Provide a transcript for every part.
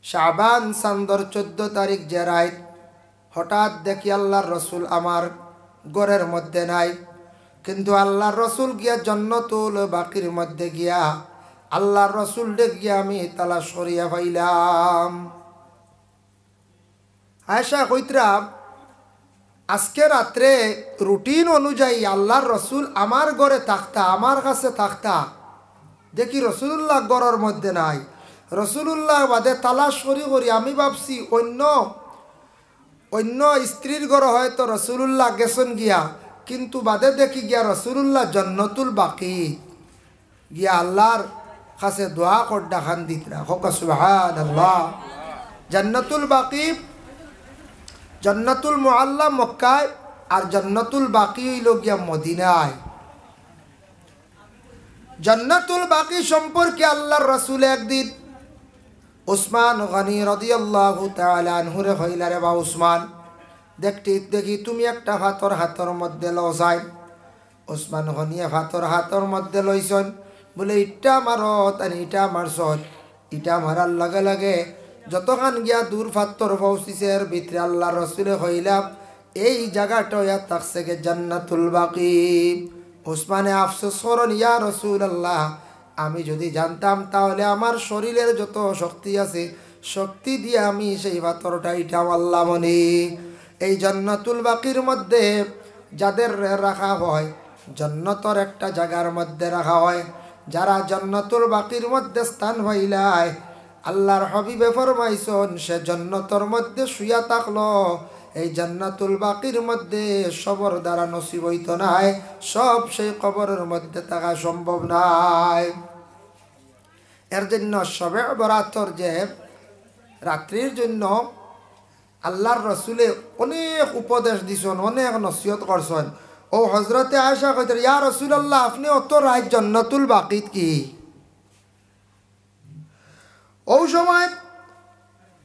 শাবান চান্দর 14 তারিখ যে রাত হঠাৎ দেখি আল্লাহর রসুল আমার ঘরের মধ্যে নাই, কিন্তু আল্লাহর রসুল গিয়া জান্নাতুল বাকির মধ্যে গিয়া আল্লাহর রসুল গিয়া আমি তালাশ করিয়া পাইলাম। আয়েশা কইতরা আজকে রাত্রে রুটিন অনুযায়ী আল্লাহর রসুল আমার ঘরে থাকতা, আমার কাছে থাকতা, দেখি রসুলুল্লাহ ঘরের মধ্যে নাই। রসুলুল্লাহ বাদে তালাশ করি করি আমি ভাবছি অন্য স্ত্রীর ঘরে হয়তো রসুলুল্লাহ গেছেন গিয়া, কিন্তু বাদে দেখি গিয়া রসুলুল্লাহ জান্নাতুল বাকি গিয়া আল্লাহর কাছে দোয়া কর ডাকান দিতরা। হোক সুবহানাল্লাহ। জান্নাতুল বাকি, জান্নাতুল মুআল্লা মক্কায়, আর জান্নাতুল বাকি হইল গিয়া মদিনায়। জান্নাতুল বাকি সম্পর্কে আল্লাহর রাসূল একদিন উসমান গনি রাদিয়াল্লাহু তাআলা আনহুরে কইলা, রে বা উসমান, দেখি তুমি একটা হাতর হাতর মধ্যে লও যাই। উসমান গনিয়ে হাতর মধ্যে লইছন, বলে ইটা মারো, তানি ইটা মারছন। ইটা মারার লগে লগে যতখান গিয়া দূর ফাত্তর পৌঁছিছে এর ভিতরে আল্লাহর রাসূলে কইলা, এই জায়গাটা ইয়া থাকছে গে জান্নাতুল বাকি। উসমানে আফসোস করন, ইয়া রাসূলুল্লাহ, আমি যদি জানতাম তাহলে আমার শরীরের যত শক্তি আছে শক্তি দিয়ে আমি সেই পাথরটা ইটা মারলাম। এই জান্নাতুল বাকির মধ্যে যাদের রাখা হয়, জান্নাতের একটা জায়গার মধ্যে রাখা হয়, যারা জান্নাতুল বাকির মধ্যে স্থান পাইলায়, আল্লাহর হাবিবে ফরমাইছেন সে জান্নাতের মধ্যে শুয়া থাকলো, এই জান্নাতুল বাকির মধ্যে সবর দ্বারা নসিব হইতো নাই, সব সেই কবরের মধ্যে থাকা সম্ভব নাই। এর জন্য শবে বরাতর যে রাত্রির জন্য আল্লাহর রসুলে অনেক উপদেশ দিছেন, অনেক নসিহত করছেন। ও হজরতে আয়েশা কইতেন, ইয়া রাসূলুল্লাহ, আপনি অত রাত জান্নাতুল বাকিত কি? ও সময়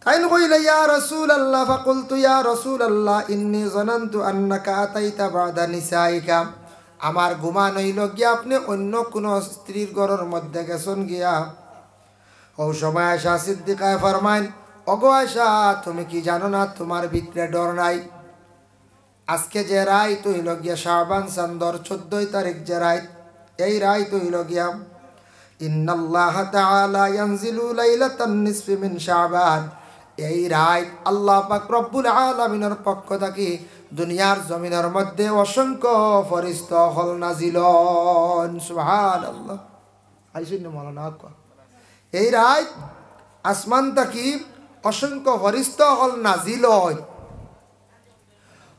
তাইন কইলা, ইয়া রাসূলুল্লাহ, ফাকুলতু ইয়া রাসূলুল্লাহ ইন্নী যানানতু আন্নাকা আতাইতা বাদা নিসাইকা। আমার গুমান হইল গিয়া আপনি অন্য কোন স্ত্রীর ঘরের মধ্যে গেছেন গিয়া। ও সময় আয়েশা সিদ্দিকায় ফরমাইন, ওগো আয়েশা, তুমি কি জানো না তোমার ভিতরে ডর নাই? আজকে যে রাত হইল গিয়া শাবান চান্দর 14 তারিখ যে রাত, এই রাত হইল গিয়া ইন্নাল্লাহ তাআলা ইয়ানজিলু লাইলাতান নিসফি মিন শাবান। এই রাত আল্লাহ পাক রব্বুল আলামিনের পক্ষ থেকে দুনিয়ার জমিনের মধ্যে অসংখ্য ফেরেশতা হল নাজিল হন। সুবহানাল্লাহ। আইসিন মাওলানা আকা, এই রাত আসমান থেকে অসংখ্য ফেরেশতা হল নাজিল হয়।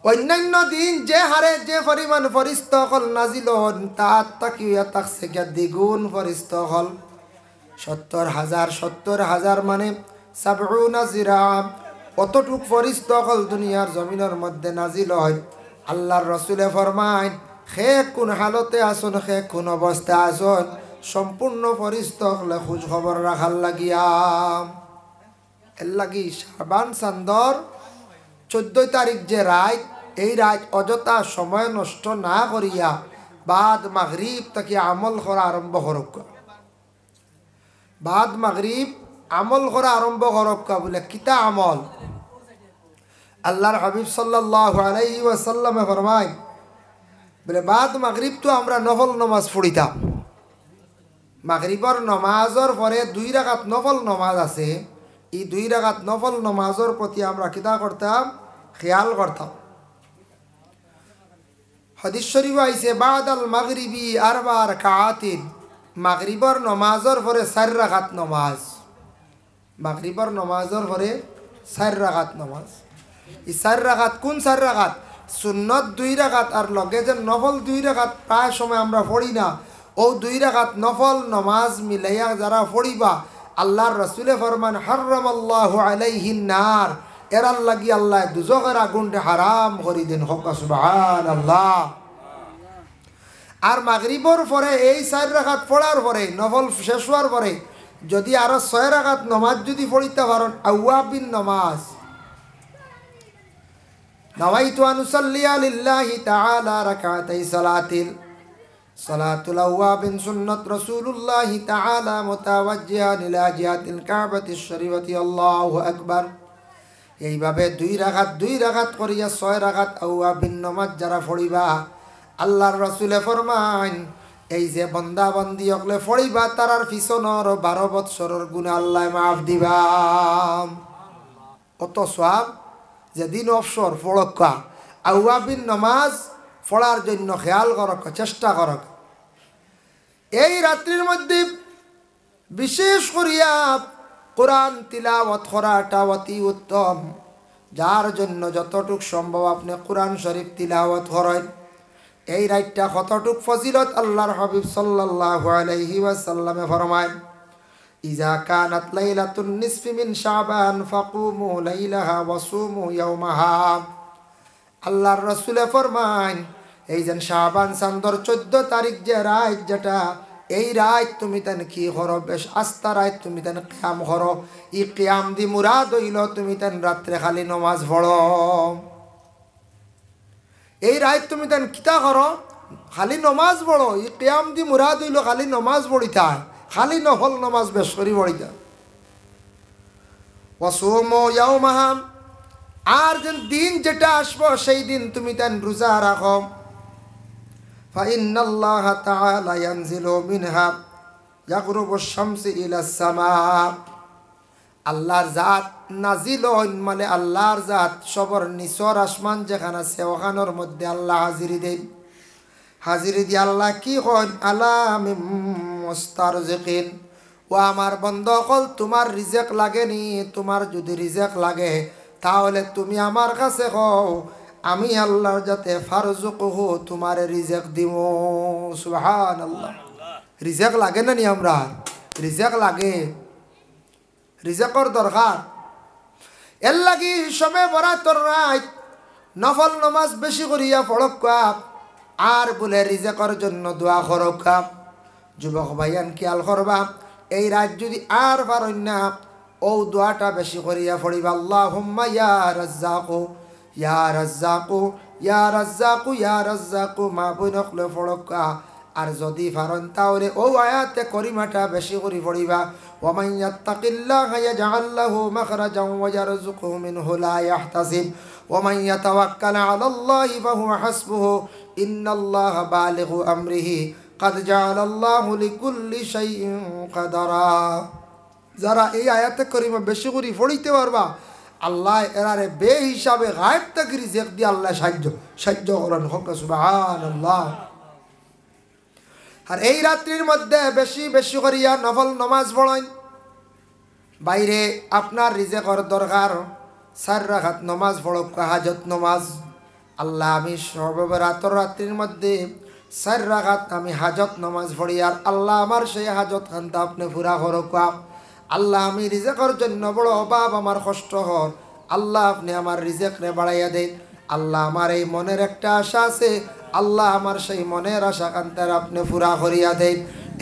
অন্যান্য দিন যে হারে যে পরিমাণ ফেরেশতা হল নাজিল হন, তার তাকিয়া থাকছে গিয়া দ্বিগুণ ফেরেশতা হল। 70,000 মানে 70 জিরা, অতটুক ফেরেশতা হল দুনিয়ার জমিনের মধ্যে নাজিল হয়। আল্লাহর রাসূলে ফরমায়, খে কোন হালতে আসুন, খে কোন অবস্থা আসুন, সম্পূর্ণ ফেরেশতা হলে খোঁজ খবর রাখার লাগিয়া। এর লাগি শাবান চান্দর 14 তারিখ যে রাত, এই রাত অযথা সময় নষ্ট না করিয়া বাদ মাগরিব থেকে আমল করা আরম্ভ করক। বাদ মাগরিব আমল করা আরম্ভ করক। বলে কিতা আমল? আল্লাহর হাবিব সাল্লাল্লাহু আলাইহি ওয়াসাল্লাম ফরমায়, বলে বাদ মাগরিব তো আমরা নফল নামাজ পড়িতাম। মাগরিবর নামাজের পরে 2 রাকাত নফল নামাজ আছে, এই 2 রাকাত নফল নামাজের প্রতি আমরা কিতা করতাম? খেয়াল করতাম। হাদিস শরীফ আইছে, বাদাল মাগরিবি 4 রাকাতিন, মাগরিবর নামাজের পরে 4 রাকাত নামাজ। মাগরিবর নামাজের পরে 4 রাকাত নামাজ। এই 4 রাকাত কোন 4 রাকাত? সুন্নত 2 রাকাত আর লগে যে নফল 2 রাকাত প্রায় সময় আমরা পড়ি না, ও 2 রাকাত নফল নামাজ মিলাইয়া যারা পড়িবা, আল্লাহর রাসূলে ফরমান, হারামাল্লাহু আলাইহিন নার, এরার লাগি আল্লাহ দুজকের আগুনটা হারাম করে দেন। হোক সুবহানাল্লাহ। আর মাগরিবর পরে এই 4 রাকাত পড়ার পরে, নফল শেষ হওয়ার পরে যদি আরো 6 রাকাত নামাজ যদি পড়িতে পারেন, আওয়াবিন নামাজ, নাওয়াইতু আন উসাল্লিয়া লিল্লাহি তাআলা রাকাতাই সালাতিল সালাতুল আওয়াবিন সুন্নাত রাসূলুল্লাহি তাআলা মুতাওয়াজ্জিহান ইলা জিহাতিল কাবাতিশ শরীফাতি আল্লাহু আকবার। এইভাবে দুই রাকাত করিয়া 6 রাকাত আওয়াবিন নামাজ যারা পড়িবা, আল্লাহর রাসূলে ফরমান এই যে বান্দা বান্দি হকলে পড়িবা তারার পিছনের 12 বৎসরের গুনাহ আল্লাহ মাফ দিবা। কত সওয়াব! যেদিন অবসর পড়কা আওয়াবিন নামাজ পড়ার জন্য খেয়াল করক, চেষ্টা করক। এই রাত্রির মধ্যে বিশেষ করিয়া কোরআন তিলাওয়াত করাটা অতি উত্তম। যার জন্য যতটুক সম্ভব আপনি কোরআন শরীফ তিলাওয়াত করেন। এই রাতটা কতটুক ফজিলত আল্লাহর হাবিব সাল্লাল্লাহু আলাইহি ওয়াসাল্লামে ফরমায়, ইজা কানাত লাইলাতুন নিসফি মিন শাবান ফাকুমু লাইলাহা ওয়াসুমু ইয়াওমাহা। আল্লাহর রাসূলে ফরমান এই যে শাবান চাঁদর 14 তারিখ যে রাত, যেটা এই রাত তুমি তেন কি করো, বেশ আস্থা রাত তুমি তেন কিয়াম করো। ই কিয়াম দি মুরাদ হইল তুমি তেন রাত্রে খালি নামাজ পড়ো। এই রাত তুমি তেন কিতা করো, খালি নামাজ পড়ো। ই কিয়াম দি মুরাদ হইল খালি নামাজ পড়িতা, খালি নফল নামাজ বেশ করি পড়িতা। ওয়াসুমু ইয়াওমাহা, আর যেন দিন যেটা আসবো সেই দিন তুমি তেন রোজা রাখো। ফাইন্নাল্লাহা তাআলা ইয়ানজিলু মিনহা ইয়াগরুবু শামসু ইলা সামা। আল্লাহর জাত নাজিল হইন মানে আল্লাহর জাত সবর নিচর আসমান যেখানে আছে ওখানোর মধ্যে আল্লাহ হাজিরি দেন। হাজিরি দিয়ে আল্লাহ কি হন, আলা মিন মুস্তারজিকিন, ও আমার বন্ধকল তোমার রিজেক লাগেনি। তোমার যদি রিজেক লাগে তাহলে তুমি আমার কাছে হও, আমি আল্লাহর যাতে ফারজুকুহু তোমার রিজেক দিব। সুবহানাল্লাহ। রিজেক লাগে না নি? আমরা রিজেক লাগে, রিজেকর দরকার। এর লাগি সবে বরাতর রাত নফল নামাজ বেশি করিয়া পড়কা, আর বলে রিজেকর জন্য দোয়া করকা। যুবক ভাইয়ান খেয়াল করবা, এই রাত যদি আর পারেন না ও দোয়াটা বেশি করিয়া পড়িবা। আল্লাহুম্মা ইয়া রাজ্জাকু ইয়া রাজ্জাকু ইয়া রাজ্জাকু ইয়া রাজ্জাকু মা বইনকলে পড়কা। আর যদি পারেন তাহলে ও আয়াতে করিমাটা বেশি করে পড়িবা। ওয়া মান ইয়াত্তাকিল্লাহা ইয়াজআল লাহু মাখরাজান ওয়া ইয়ারযুকহু মিনহু লা ইয়াহতাসিব ওয়া মান ইয়াতাওয়াক্কাল আলাল্লাহি ফাহুয়া হাসবুহু ইন্নাল্লাহা বালিগু আমরিহি কাদ জাআলাল্লাহু লিকুল্লি শাইইন কাদারা। যারা এই আয়াতে করিমা বেশি করে পড়িতে পারবা, আল্লাহ এরারে বে হিসাবে গায়েব থেকে রিজেক দিয়ে আল্লাহ সাহায্য করেন। হোক সুবহানাল্লাহ। আর এই রাত্রির মধ্যে বেশি বেশি করিয়া নফল নামাজ পড়েন। বাইরে আপনার রিজেকর দরকার 4 রাকাত নামাজ পড়ক, হাজত নামাজ। আল্লাহ আমি সর্বরাতর রাত্রির মধ্যে 4 রাকাত আমি হাজত নামাজ পড়ি, আর আল্লাহ আমার সেই হাজত খানটা আপনি পুরা করক। আল্লাহ আমি রিজেকর জন্য বড় অভাব, আমার কষ্ট হন, আল্লাহ আপনি আমার রিজেক রে বাড়াইয়া দেন। আল্লাহ আমার এই মনের একটা আশা আছে, আল্লাহ আমার সেই মনের আশা কান্তার আপনি পুরা করিয়া দেন।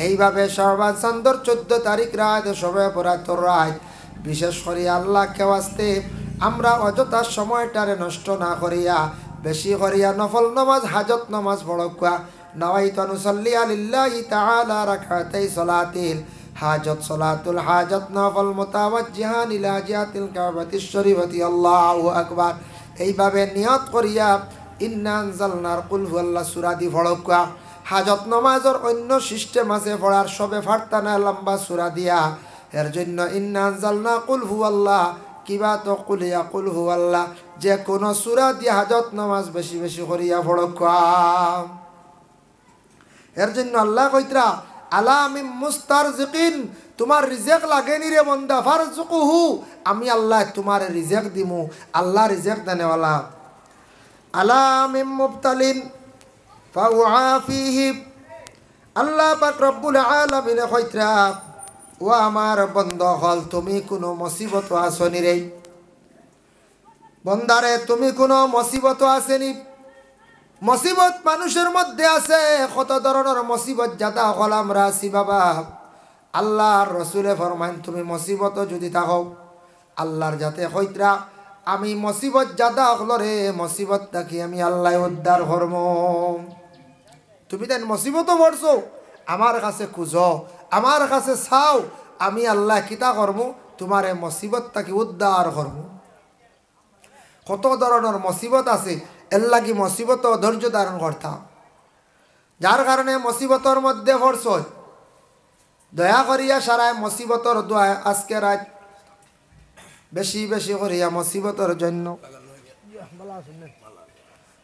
এইভাবে শাবান চাঁদর 14 তারিখ রাত সবে বরাতর রাত বিশেষ করিয়া আল্লাহ কেওয়াস্তে আমরা অযথা সময়টারে নষ্ট না করিয়া বেশি করিয়া নফল নামাজ হাজত নামাজ পড়কা। নাওয়াইতু নুসাল্লি লিল্লাহি তাআলা রাকাতাই সালাতিল হাজত সালাতুল হাজত নফল মুতাওয়াজ্জিহান ইলা জিহাতিল কাবাতিশ শরীফাতি আল্লাহু আকবার। এইভাবে নিয়ত করিয়া ইন্না আনজালনার কুল হুয়াল্লাহ সূরা দি পড়কা। হাজত নামাজের অন্য সিস্টেম আছে পড়ার, সবে ফারতা না লম্বা সূরা দিয়া। এর জন্য ইন্না আনজালনা কুল হুয়াল্লাহ কিবা তো কুলিয়া কুল হুয়াল্লাহ, যে কোনো সূরা দিয়ে হাজত নামাজ বেশি বেশি করিয়া পড়কা। এর জন্য আল্লাহ কইতরা আলা মিন মুস্তারজিকিন, তোমার রিজেক লাগেনি রে বান্দা, ফারজুকুহু আমি আল্লাহ তোমার রিজেক দিমু। আল্লাহ রিজেক দেনেওয়ালা। আলা মিন মুবতালিন ফাউআফিহি, আল্লাহ পাক রব্বুল আলামিন কইতরা ও আমার বান্দা হল তুমি কোনো মুসিবত আসনি রে বান্দারে, তুমি কোনো মুসিবত আসেনি। মুসিবত মানুষের মধ্যে আছে, কত ধরনের মুসিবত জাতা হল আমরা আছি বাবা। আল্লাহর রাসূলে ফরমান তুমি মুসিবত যদি থাকো, আল্লাহর যাতে কইতরা আমি মুসিবত জাদা হল রে, মুসিবত থাকি আমি আল্লাহ উদ্ধার করব। তুমি তাই মুসিবত পড়ছো, আমার কাছে খুঁজো, আমার কাছে চাও, আমি আল্লাহ কিতা করবো, তোমার এই মুসিবত তাকে উদ্ধার করবো। কত ধরনের মুসিবত আছে, এর লাগি মুসিবত ধৈর্য ধারণ করতাম। যার কারণে মুসিবতর মধ্যে পড়ছ, দয়া করিয়া সারায় মুসিবতর দোয়া আজকে রাত বেশি বেশি করিয়া মুসিবতর জন্য,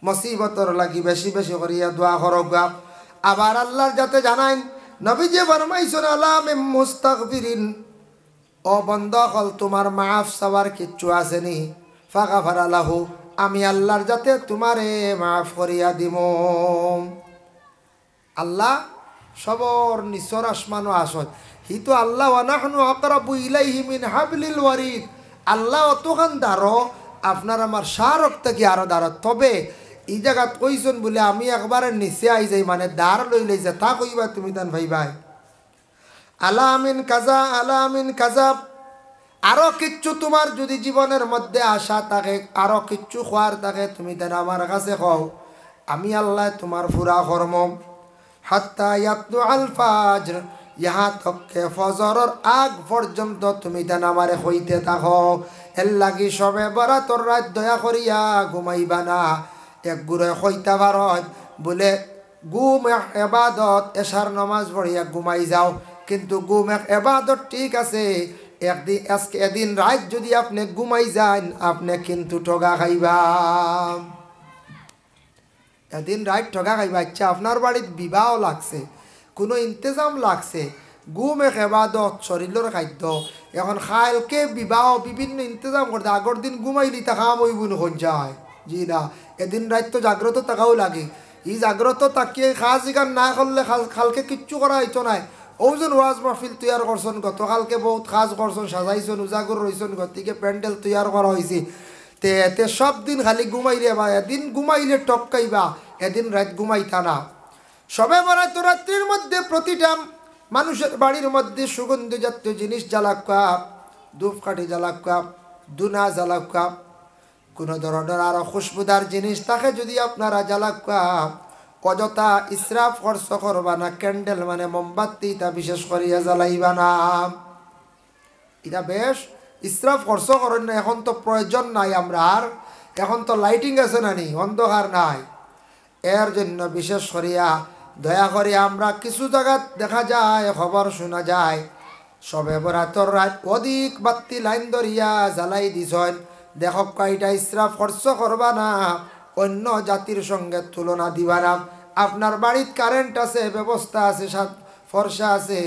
মুসিবতর লাগি বেশি বেশি করিয়া দোয়া করবা। আবার আল্লাহর যাতে জানাইন, নবী যে ফরমাইছেন আলামিম মুস্তাগফিরিন, ও বন্দা হল তোমার মাফ চাওয়ার কিচ্ছু আসেনি, ফাগাফারা লাহু, আমি আল্লাহর যাতে তোমারে মাফ করিয়া দিব। আল্লাহ সবর নিচর আসমানো আসত, হি তো আল্লাহ ওয়া নাহনু আকরাবু ইলাইহি মিন হাবলিল ওয়ারিদ, আল্লাহ অতখান দাঁড়ো, আপনার আমার শাহরক থেকে আরো দাঁড়ো। তবে এই জায়গাত কইছেন বলে আমি একবারে নিচে আই যাই, মানে দাঁড় লইলে যে তা কইবা তুমি তান ভাই ভাই আলামিন কাজা আলামিন কাজা। আরো কিচ্ছু তোমার যদি জীবনের মধ্যে আশা থাকে, আরো কিচ্ছু খোয়ার থাকে, তুমি তান আমার কাছে কও, আমি আল্লাহ তোমার পুরা কর্ম। হাত্তা ইয়াতলু আল ফাজর, ইহা তককে ফজরের আগ পর্যন্ত তুমি তান আমারে হইতে থাকো। এর লাগি সবে বরাতর রাত দয়া করিয়া ঘুমাইবা না। এক গুড়ে হইতা ভারত বলে গুম এক এবাদত, এশার নমাজ পড়িয়া ঘুমাই যাও, কিন্তু গুম এক এবাদত ঠিক আছে, একদিন আজকে এদিন রাত যদি আপনি ঘুমাই যান, আপনি কিন্তু ঠগা খাইবা। এদিন রাত ঠগা খাইবা। আচ্ছা, আপনার বাড়ির বিবাহ লাগছে, কোনো ইন্তজাম লাগছে, গুম এক এবাদত, শরীরের খাদ্য, এখন খাইলকে বিবাহ বিভিন্ন ইন্তজাম করতে, আগর দিন ঘুমাইলি তাকা বইবুন হন যায়। জি না, এদিন রাত তো জাগ্রত থাকাও লাগে। এই জাগ্রত তাকিয়ে খাস ইগান না করলে খালকে কিচ্ছু করা হইতো নাই। ওজন ওয়াজ মাহফিল তৈয়ার করছেন, গতকালকে বহুত খাস করছেন, সাজাইছেন, উজাগর রয়েছেন, গতিকে প্যান্ডেল তৈয়ার করা হয়েছে। তে সব দিন খালি ঘুমাইলে বা এদিন ঘুমাইলে টপকাইবা, এদিন রাত ঘুমাইতা না। সবে বরাত রাত্রির মধ্যে প্রতিটা মানুষের বাড়ির মধ্যে সুগন্ধ জাতীয় জিনিস জ্বালাকা, ধূপকাঠি জ্বালাকা, দুনা জ্বালাকা, কোনো ধরনের আরো খুশবুদার জিনিস থাকে যদি আপনারা জ্বালাকা, অযথা ইসরাফ খরচ করবা না। ক্যান্ডেল মানে মোমবাতি, তা বিশেষ করিয়া জ্বালাইবা না। এটা বেশ ইসরাফ খরচ করেন না, এখন তো প্রয়োজন নাই আমরা আর, এখন তো লাইটিং আছে না, নি অন্ধকার নাই। এর জন্য বিশেষ করিয়া দয়া করে আমরা কিছু জায়গা দেখা যায়, খবর শোনা যায়, সবে বরাতর রাত অধিক বাতি লাইন ধরিয়া জ্বালাই দিছেন। দেখক কয়টা ইসরাফ খরচ করবা না, অন্য জাতির সঙ্গে তুলনা দিবা না। আপনার বাড়ির কারেন্ট আছে, ব্যবস্থা আছে, ফর্সা আছে,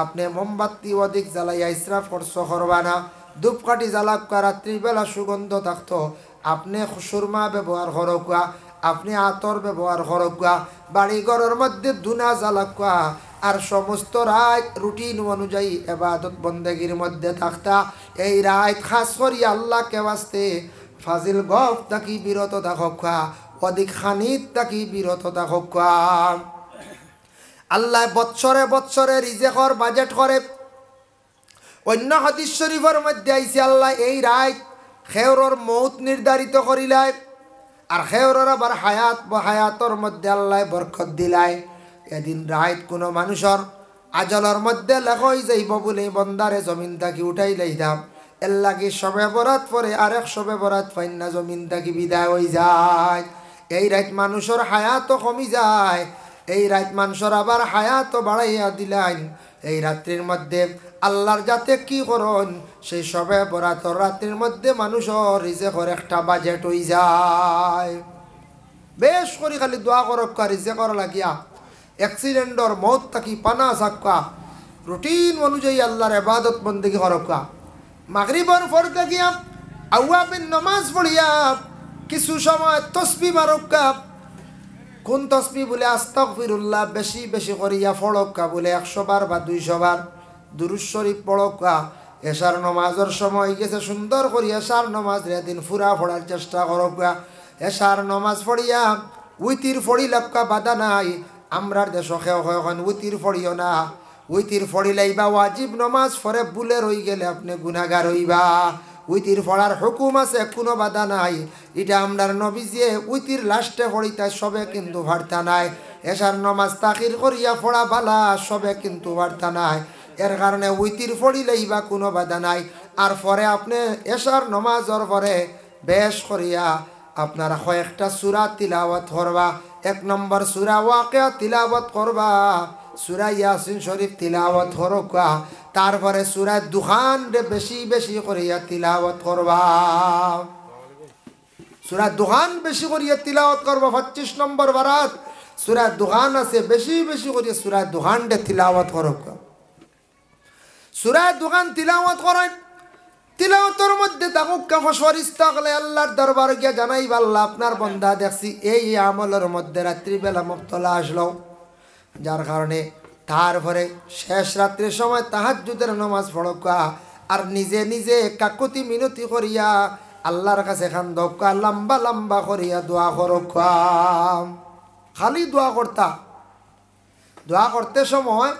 আপনি মোমবাতি অধিক জ্বালাইয়া ইসরাফ খরচ করবা না। ধূপকাঠি জ্বালাকা, রাত্রিবেলা সুগন্ধ থাকতো, আপনি সুরমা ব্যবহার করকা, আপনি আতর ব্যবহার করকা, বাড়ি ঘরের মধ্যে দুনা জ্বালাকা, আর সমস্ত রাত রুটিন অনুযায়ী এবাদত বন্দেগীর মধ্যে থাকতা। এই রাত খাস করি আল্লাহকে বাঁচতে ফাজিল গফ তাকি বিরত থাকা, অধিক খানিত তাকি বিরত থাকা। আল্লাহ বৎসরে বৎসরে রিজেকর বাজেট করে। অন্য হাদিস শরীফের মধ্যে আইছে আল্লাহ এই রাত খেয়রর মৌত নির্ধারিত করিলাই, আর খেয়রর আবার হায়াত হায়াতর মধ্যে আল্লাহ বরকত দিলাই। এদিন রাত কোনো মানুষের আজলের মধ্যে লেখই যাইব বলে বন্দারে জমিন থাকি উঠাই লাইতাম। এর লাগে সবে বরাত পরে আরেক সবে বরাত ফাইন না জমিন থাকি বিদায় হয়ে যায়। এই রাত মানুষের হায়াতও কমি যায়, এই রাত মানুষের আবার হায়াতও বাড়াইয়া দিলেন। এই রাত্রির মধ্যে আল্লাহর যাতে কি করন, সেই সবে বরাতর রাত্রির মধ্যে মানুষের রিজেকর একটা বাজেট হয়ে যায়। বেশ করি খালি দোয়া করক্কা, রিজেকর লাগিয়া অ্যাক্সিডেন্টর মত থাকি পানা সাক্কা, রুটিন অনুযায়ী আল্লাহর ইবাদত বন্দেগী করক্কা। মাগরিবর পর থাকিয়া আউয়াবিন নমাজ পড়িয়া কিছু সময় তসবিহ মারক্কা। কোন তসবিহ বলে আস্তাগফিরুল্লাহ বেশি বেশি করিয়া পড়ক্কা, বলে 100 বার বা 200 বার দুরূদ শরীফ পড়ক্কা। এশার নমাজের সময় গেছে, সুন্দর করিয়া এশার নমাজ দিন ফুরা পড়ার চেষ্টা করক্কা। এশার নমাজ পড়িয়া উইতির ফড়ি লক্কা বাধা নাই। আমরার দেশ এখন উইতির ফড়িও না, উইতির ফড়িলেই বা ওয়াজিব নমাজ ফরে বুলে রই গেলে আপনি গুনাহগার হইবা। উইতির ফড়ার হুকুম আছে, কোনো বাধা নাই। এটা আমরার নবী যে উইতির লাস্টে ফড়িতা সবে কিন্তু ভারতা নাই। এশার নমাজ তাখির করিয়া পড়া বালা সবে কিন্তু বার্তা নাই। এর কারণে উইতির পড়িলেই বা কোনো বাধা নাই। আর পরে আপনি এশার নমাজর পরে বেশ করিয়া আপনারা কয়েকটা সূরা তিলাওয়াত করবা। 1 নম্বর সূরা ওয়াকিয়া তিলাওয়াত করবা, সূরা ইয়াসিন শরীফ তিলাওয়াত করবা, তারপরে সূরা দুখান বেশি বেশি করিয়া তিলাওয়াত করবা। সূরা দুখান বেশি করিয়া তিলাওয়াত করবা। 25 নম্বর বারাত সূরা দুখান আছে, বেশি বেশি করিয়া সূরা দুখান তিলাওয়াত করবা। সূরা দুখান তিলাওয়াত করেন, তিলাওয়াতের মধ্যে তাকুক্কা ফরিস্তা গলে আল্লাহর দরবার গিয়া জানাইবা, আল্লাহ আপনার বান্দা দেখছি এই আমলের মধ্যে রাত্রিবেলা মুবতলা আসলো, যার কারণে তারপরে শেষ রাত্রির সময় তাহাজ্জুদের নামাজ পড়কা আর নিজে নিজে কাকুতি মিনতি করিয়া আল্লাহর কাছে খান্দকা, লম্বা লম্বা করিয়া দোয়া করকা। খালি দোয়া করতা, দোয়া করতে সময়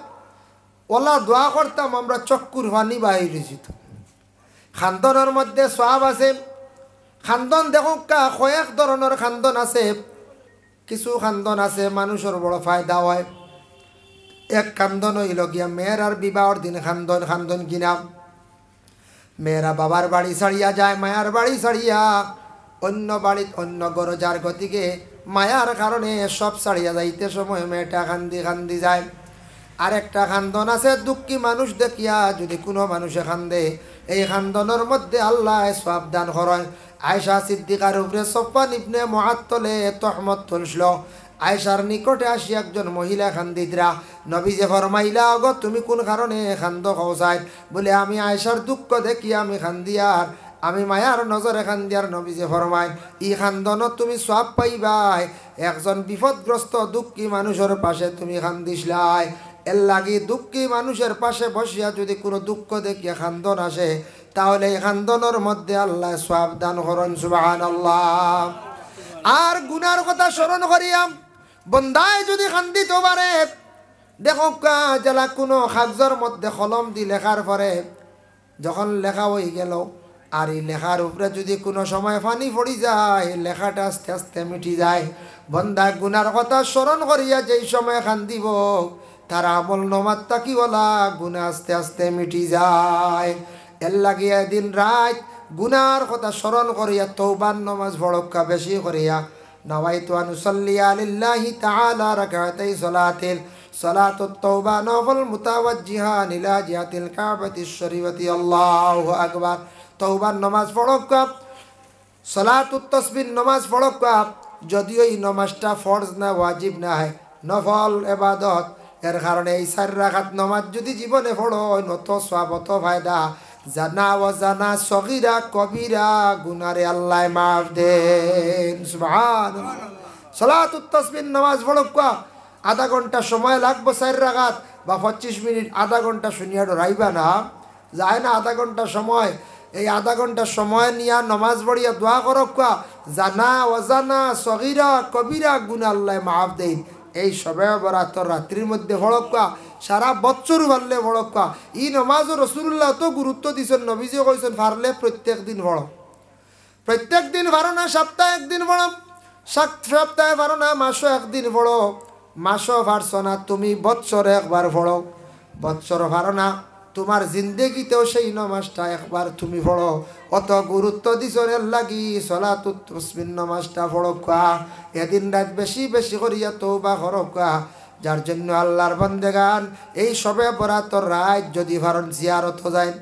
ওলা দোয়া করতাম আমরা চক্কুর পানি বাহির হয়েছি। খান্দনের মধ্যে সওয়াব আছে। খান্দন দেখো কয়েক ধরনের খান্দন আছে। কিছু খান্দন আছে মানুষের বড় ফায়দা হয়। এক খান্দন হইল গিয়া মেয়ের আর বিবাহর দিন খান্দন। খান্দন কিনা মেয়েরা বাবার বাড়ি ছাড়িয়া যায়, মায়ার বাড়ি ছাড়িয়া অন্য বাড়িত অন্য গড় যার গতিকে মায়ার কারণে সব ছাড়িয়া যাইতে সময় মেয়েটা কান্দি কান্দি যায়। আরেকটা খান্দন আছে দুঃখী মানুষ দেখিয়া যদি কোনো মানুষে খান্দে, এই খান্দনের মধ্যে আল্লাহ সওয়াব দান করেন। আয়েশা সিদ্দিকার উপরে সফওয়ান ইবনে মুআত্তলে তহমত তুলছিল। আয়েশার নিকটে আসি একজন মহিলা খান্দিদরা, নবী যে ফরমাইলা গো তুমি কোন কারণে খান্দ কওসাই? বলে আমি আয়েশার দুঃখ দেখি আমি খান্দিয়ার, আমি মায়ার নজরে খান্দিয়ার। নবী যে ফরমাই ই খান্দনত তুমি সওয়াব পাইবাই, একজন বিপদগ্রস্ত দুঃখী মানুষের পাশে তুমি খান্দিসলাই। এর লাগি দুঃখী মানুষের পাশে বসিয়া যদি কোনো দুঃখ দেখিয়া খান্দন আসে, তাহলে এই খান্দনের মধ্যে আল্লাহ সওয়াব দান করেন। সুবহানাল্লাহ। আর গুনার কথা স্মরণ করিয়াম বন্দায় যদি খান্দিতে পারে, দেখো জেলা কোনো কাগজের মধ্যে কলম দি লেখার পরে যখন লেখা হয়ে গেল, আর এই লেখার উপরে যদি কোনো সময় পানি পড়ি যায়, লেখাটা আস্তে আস্তে মিটি যায়। বন্দা গুনার কথা স্মরণ করিয়া যেই সময় খান্দিব, তার আমল নমাত্তা কি বলা গুনাহ আস্তে আস্তে মিটি যায়। এর লাগিয়া দিন রাত গুনার কথা স্মরণ করিয়া তওবার নামাজ পড়কা বেশি করিয়া। নাওয়াইতু আন উসাল্লিয়া লিল্লাহি তাআলা রাকাতাই সালাতুত তাওবা নফল মুতাওয়াজ্জিহান ইলা জিহাতিল কাবাতিশ শরীফাতি। আল্লাহু আকবার। তওবার নামাজ পড়কা, সালাতুত তাসবিহ নামাজ পড়কা, যদিও এই নামাজটা ফরজ না, ওয়াজিব না, নফল ইবাদত। এর কারণে এই 4 রাকাত নামাজ যদি জীবনে পড়ো নত সওয়াব অত ফায়দা। জানা ও জানা সগীরা কবিরা গুনারে আল্লাহ মাফ দেন। সুবহানাল্লাহ। সালাতুত তাসবিহ নামাজ পড়কা আধা ঘন্টা সময় লাগবে 4 রাকাত বা 25 মিনিট, আধা ঘন্টা শুনিয়া ডরাইবা না, যায় না আধা ঘন্টা সময়। এই আধা ঘন্টা সময় নিয়া নামাজ পড়িয়া দোয়া করকা, জানা অজানা সগীরা কবিরা গুনাহ আল্লাহ মাফ দেন। এই সবে বরাতর রাত্রির মধ্যে পড়কা, সারা বছর পারলে পড়কা। ই নমাজ রাসূলুল্লাহ তো গুরুত্ব দিছেন, নবীজি কইছেন পারলে প্রত্যেক দিন পড়ো। প্রত্যেক দিন পারো না সপ্তাহে একদিন পড়ো, সপ্তাহে পারো না মাসে একদিন পড়ো, মাসও পারছো না তুমি বৎসরে একবার পড়ো, বৎসর পারো না তোমার জিন্দেগিতেও সেই নামাজটা একবার তুমি পড়ো। অত গুরুত্ব দিছর লাগি সালাতুত তাসবিহ নামাজটা পড়কা। এদিন রাত বেশি বেশি করিয়া তওবা করকা। যার জন্য আল্লাহর বান্দেগান এই সবে বরাতর রাত যদি পারেন জিয়ারত যায়,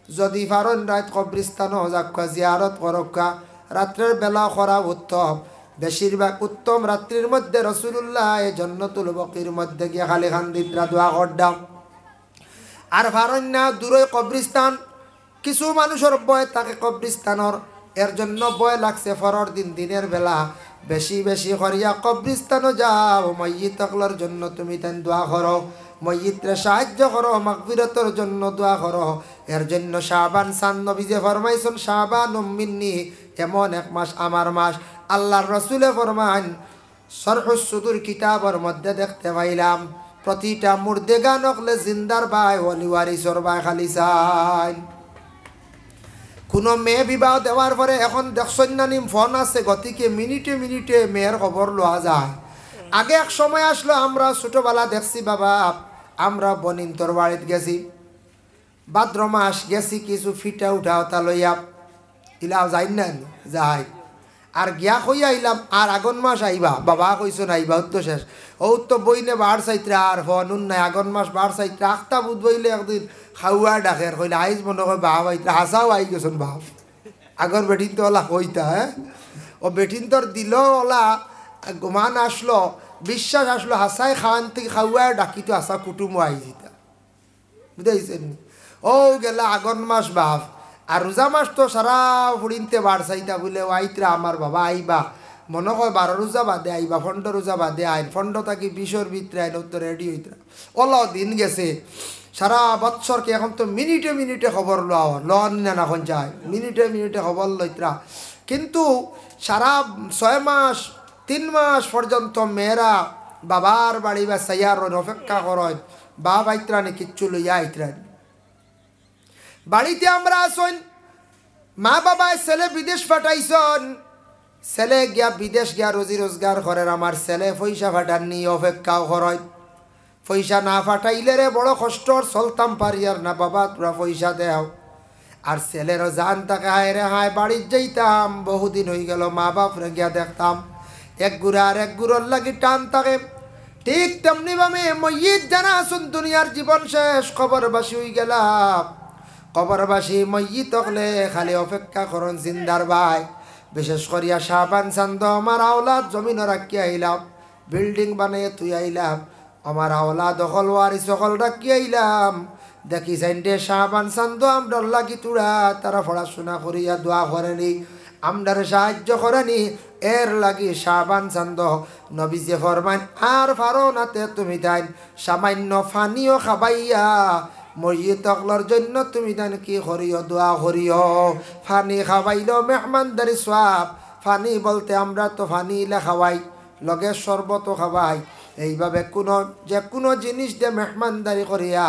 যদি পারেন রাত কবরস্থানও যাক্কা জিয়ারত করকা। রাত্রের বেলা করা উত্তম, বেশিরভাগ উত্তম রাত্রির মধ্যে রাসূলুল্লাহ জান্নাতুল বাকির মধ্যে গিয়ে খালি খান্দিতরা দোয়া করদাম। আর পারেন না দূরে কবরস্থান, কিছু মানুষের ভয় থাকে কবরস্থানের, এর জন্য ভয় লাগছে ফরর দিন দিনের বেলা বেশি বেশি করিয়া কবরস্থানও যাও, ময়্যিত আকলার জন্য তুমি তেন দোয়া করো, ময়্যিতরে সাহায্য করো, মাগফিরাতের জন্য দোয়া করো। এর জন্য শাবান সান নবী যে ফরমাইছেন শাবান মিন্নি, এমন এক মাস আমার মাস। আল্লাহর রাসূলে ফরমান শরহুস সুদুর কিতাবের মধ্যে দেখতে পাইলাম প্রতিটা মুর্দেগা নকলে জিন্দার ভাই ওলি ওয়ারিসর ভাই খালি চাই। কোনো মেয়ে বিবাহ দেওয়ার পরে এখন দেখছেন না নিম ফোন আছে, গতিকে মিনিটে মিনিটে মেয়ের খবর লওয়া যায়। আগে এক সময় আসলো, আমরা ছোটবেলা দেখছি বাবা, আমরা বনিন্তর বাড়িতে গেছি, ভাদ্র মাস গেছি, কিছু ফিটা উঠা হতা লইয়া ইলাও যাই না যাই, আর গিয়া কইয়া আইলাম আর আগন মাস আইবা, বাবা কইছো না আইবা তো শেষ, ও তো বইনে বার চাইত্রা আর হনুন নাই, আগন মাস বার চাইত্রা আখতা বুধ বইলে একদিন খাওয়া ডাকে কইলে আইজ মনে হয় বাপ আইত্রা, হাসাও আই গেছন বাপ, আগর বেটিন তো ওলা কইতা, হ্যাঁ ও বেটিন তোর দিল ওলা গুমান আসলো, বিশ্বাস আসলো, হাসাই খাওয়ান থেকে খাওয়া ডাকি তো হাসা কুটুমও আই যেতা, বুঝাইছেন? ও গেলা আগন মাস বাপ, আর রোজা মাস তো সারা ফুড়িনতে বার চাইতা বলে আইতরা আমার বাবা আইবা, মনে হয় 12 রোজা বাদে আইবা, 15 রোজা বাদে আইন, 15 থাকি 20 ভিতরে আইন, তো রেডি হইতরা, ওলাও দিন গেছে সারা বৎসরকে, এখন তো মিনিটে মিনিটে খবর লন না এখন যায়, মিনিটে মিনিটে খবর লইতরা, কিন্তু সারা 6 মাস 3 মাস পর্যন্ত মেয়েরা বাবার বাড়ি বা সাইয়ার অপেক্ষা করেন, বাপ আইতরানি কিচ্ছু লইয়া আইতরানি, বাড়িতে আমরা আসুন, মা বাবায় ছেলে বিদেশ পাঠাইছন, ছেলে গিয়া বিদেশ গিয়া রোজি রোজগার করেন, আমার ছেলে পয়সা পাঠাননি, অপেক্ষাও করেন, পয়সা না পাঠাইলে রে বড় কষ্ট চলতাম পারি আর না, বাবা তোরা পয়সা দেও, আর ছেলেরও জান তাকে হায় রে হায়, বাড়ির যাইতাম বহুদিন হয়ে গেল, মা বাপ রে গিয়া দেখতাম এক গুড়া আর এক গুড়োর লাগি টান থাকে, ঠিক তেমনি ভাবে মইয়িত জানা আসুন, দুনিয়ার জীবন শেষ, খবরবাসী হয়ে গেলাম, কবরবাসী মইয়িত হলে খালি অপেক্ষা করুন জিন্দার ভাই, বিশেষ করিয়া শাহবান চান্দ আমার আওলাদ জমিন রাখি আইলাম, বিল্ডিং বানিয়ে তুই আইলাম, আমার আওলাদ দখল ওয়ারি সকল রাখি আইলাম, দেখি সাইন্ডে শাহবান চান্দ আমরা লাগি তুড়া, তারা পড়াশোনা করিয়া দোয়া করেনি, আমরারে সাহায্য করেনি, এর লাগি শাহবান চান্দ নবীজে ফরমান আর ফারো নাতে তুমি তাই সামান্য ফানিও খাবাইয়া মইয়িত অকলর জন্য তুমি তাই কি করিও, দোয়া করিও, ফানি খাওয়াইল মেহমানদারি সওয়াব, ফানি বলতে আমরা তো ফানি ইলা খাওয়াই, লগে শরবত খাওয়াই, এইভাবে যে কোনো জিনিস দিয়ে মেহমানদারি করিয়া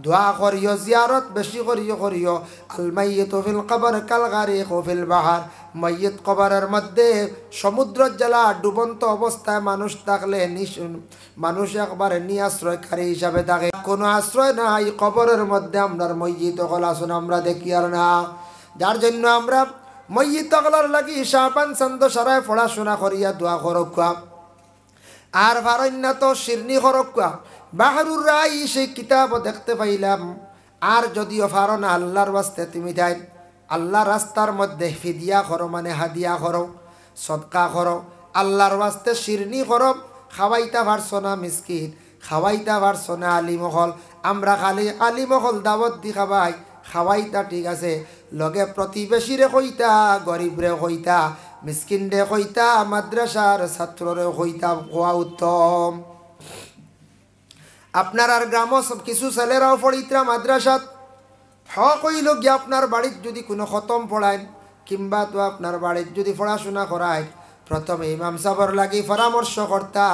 দোয়া করিও, জিয়ারত বেশি করিও, আল মাইয়িতু ফিল কবর কাল গারিকু ফিল বাহার, মাইয়িত কবরের মধ্যে সমুদ্র জেলা ডুবন্ত অবস্থায় মানুষ থাকলে মানুষ একবারে নিরাশ্রয়কারী হিসাবে থাকে, কোনো আশ্রয় নাই, কবরের মধ্যে আমরা মইয়িত হল আসুন আমরা দেখি আর না, যার জন্য আমরা মইয়িত হলার লাগি শাহবান চান্দ সারায় পড়াশোনা করিয়া দোয়া করুকা, আর ভারণ্য তো শিরনি করুকা, বাহরুর রাই সেই কিতাব দেখতে পাইলাম, আর যদিও পারো না আল্লাহর ওয়াস্তে তুমি যাই আল্লাহ রাস্তার মধ্যে ফিদিয়া করো, মানে হাদিয়া করো, সদকা করো, আল্লাহর ওয়াস্তে শিরনি করো, খাওয়াইতা পারছো না মিসকিন, খাওয়াইতা পারছো না আলিমহল, আমরা খালি আলিমহল দাওয়াত দি খাওয়াই, খাওয়াইতা ঠিক আছে, লগে প্রতিবেশীরে কইতা, গরিবরে কইতা, মিসকিনরে কইতা, মাদ্রাসার ছাত্ররে কইতা, খোয়া উত্তম। আপনার আর গ্রাম কিছু ছেলেরাও পড়িত্রা মাদ্রাসাত, হক হইল গিয়ে আপনার বাড়ির যদি কোনো খতম পড়ায়, কিংবা তো আপনার বাড়ির যদি পড়াশোনা করায়, প্রথমে ইমাম সাহর লাগি পরামর্শ কর্তা,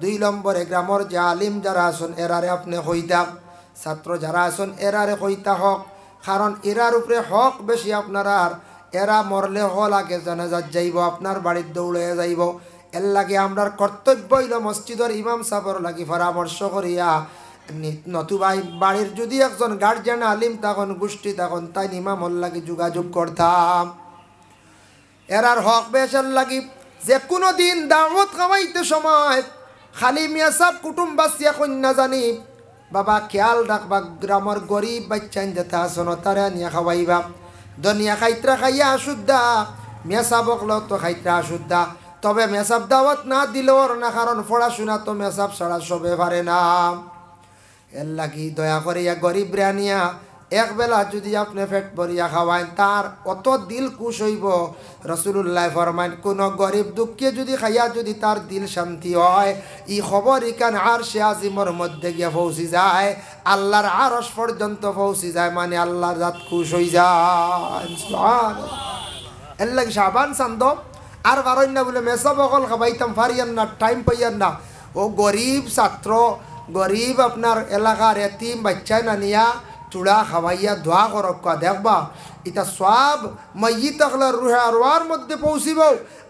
2 নম্বরে গ্রামের যে আলিম যারা আসুন এরারে আপনি কইতা, ছাত্র যারা আসুন এরারে কইতা হক, কারণ এরার উপরে হক বেশি আপনার, আর এরা মরলে হল আগে জানাজাত যাইব, আপনার বাড়ির দৌড়ে যাইব, এর লাগে আমরা কর্তব্য হইল মসজিদের ইমাম সাহর লাগি পরামর্শ করিয়া, নতুবাই বাড়ির যদি একজন গার্জিয়ান আলিম তখন গোষ্ঠী তখন তাই ইমামর লাগি যোগাযোগ করতাম, এরার হক বেশার লাগি, যে কোনো দিন দাওয়াত খাওয়াইতে সময় খালি মিয়া সাহেব কুটুমবাসী কন্যা জানি বাবা খেয়াল রাখবা, গ্রামের গরিব বাচ্চান যেটা আসন তারা নিয়ে খাওয়াইবা, দুনিয়া খাইত্রা খাইয়া আসুদ্ধা, মিয়া সাহেবক তো খাইত্রা আসুদ্ধা, তবে মেসাব দাওয়াত না দিলেও না, কারণ পড়াশোনা তো মেসাব ছাড়া সবে পারে না, এর লাগি দয়া করিয়া গরিব রানিয়া একবেলা যদি আপনি পেট ভরিয়া খাওয়াইন, তার অত দিল খুশ হইব, রাসূলুল্লাহ ফরমাইন কোন গরিব দুঃখে যদি খাইয়া যদি তার দিল শান্তি হয়, ই খবর ইকান আরশে আজিমর মধ্যে গিয়া পৌঁছি যায়, আল্লাহর আরশ পর্যন্ত পৌঁছি যায়, মানে আল্লাহর জাত খুশ হয়ে যায়, সুবহানাল্লাহ। এর লাগি শাবান চান্দ আর পারেন না বলে মেসব অকল খাবাইতাম পারিয়ান না, টাইম পাইয়ান না, ও গরিব ছাত্র, গরিব আপনার এলাকার এতিম বাচ্চা না নিয়া চূড়া খাওয়াইয়া দোয়া করক্কা, দেখবা এটা সব মইয়িত আকলার রুহে আরওয়ার মধ্যে পৌঁছিব।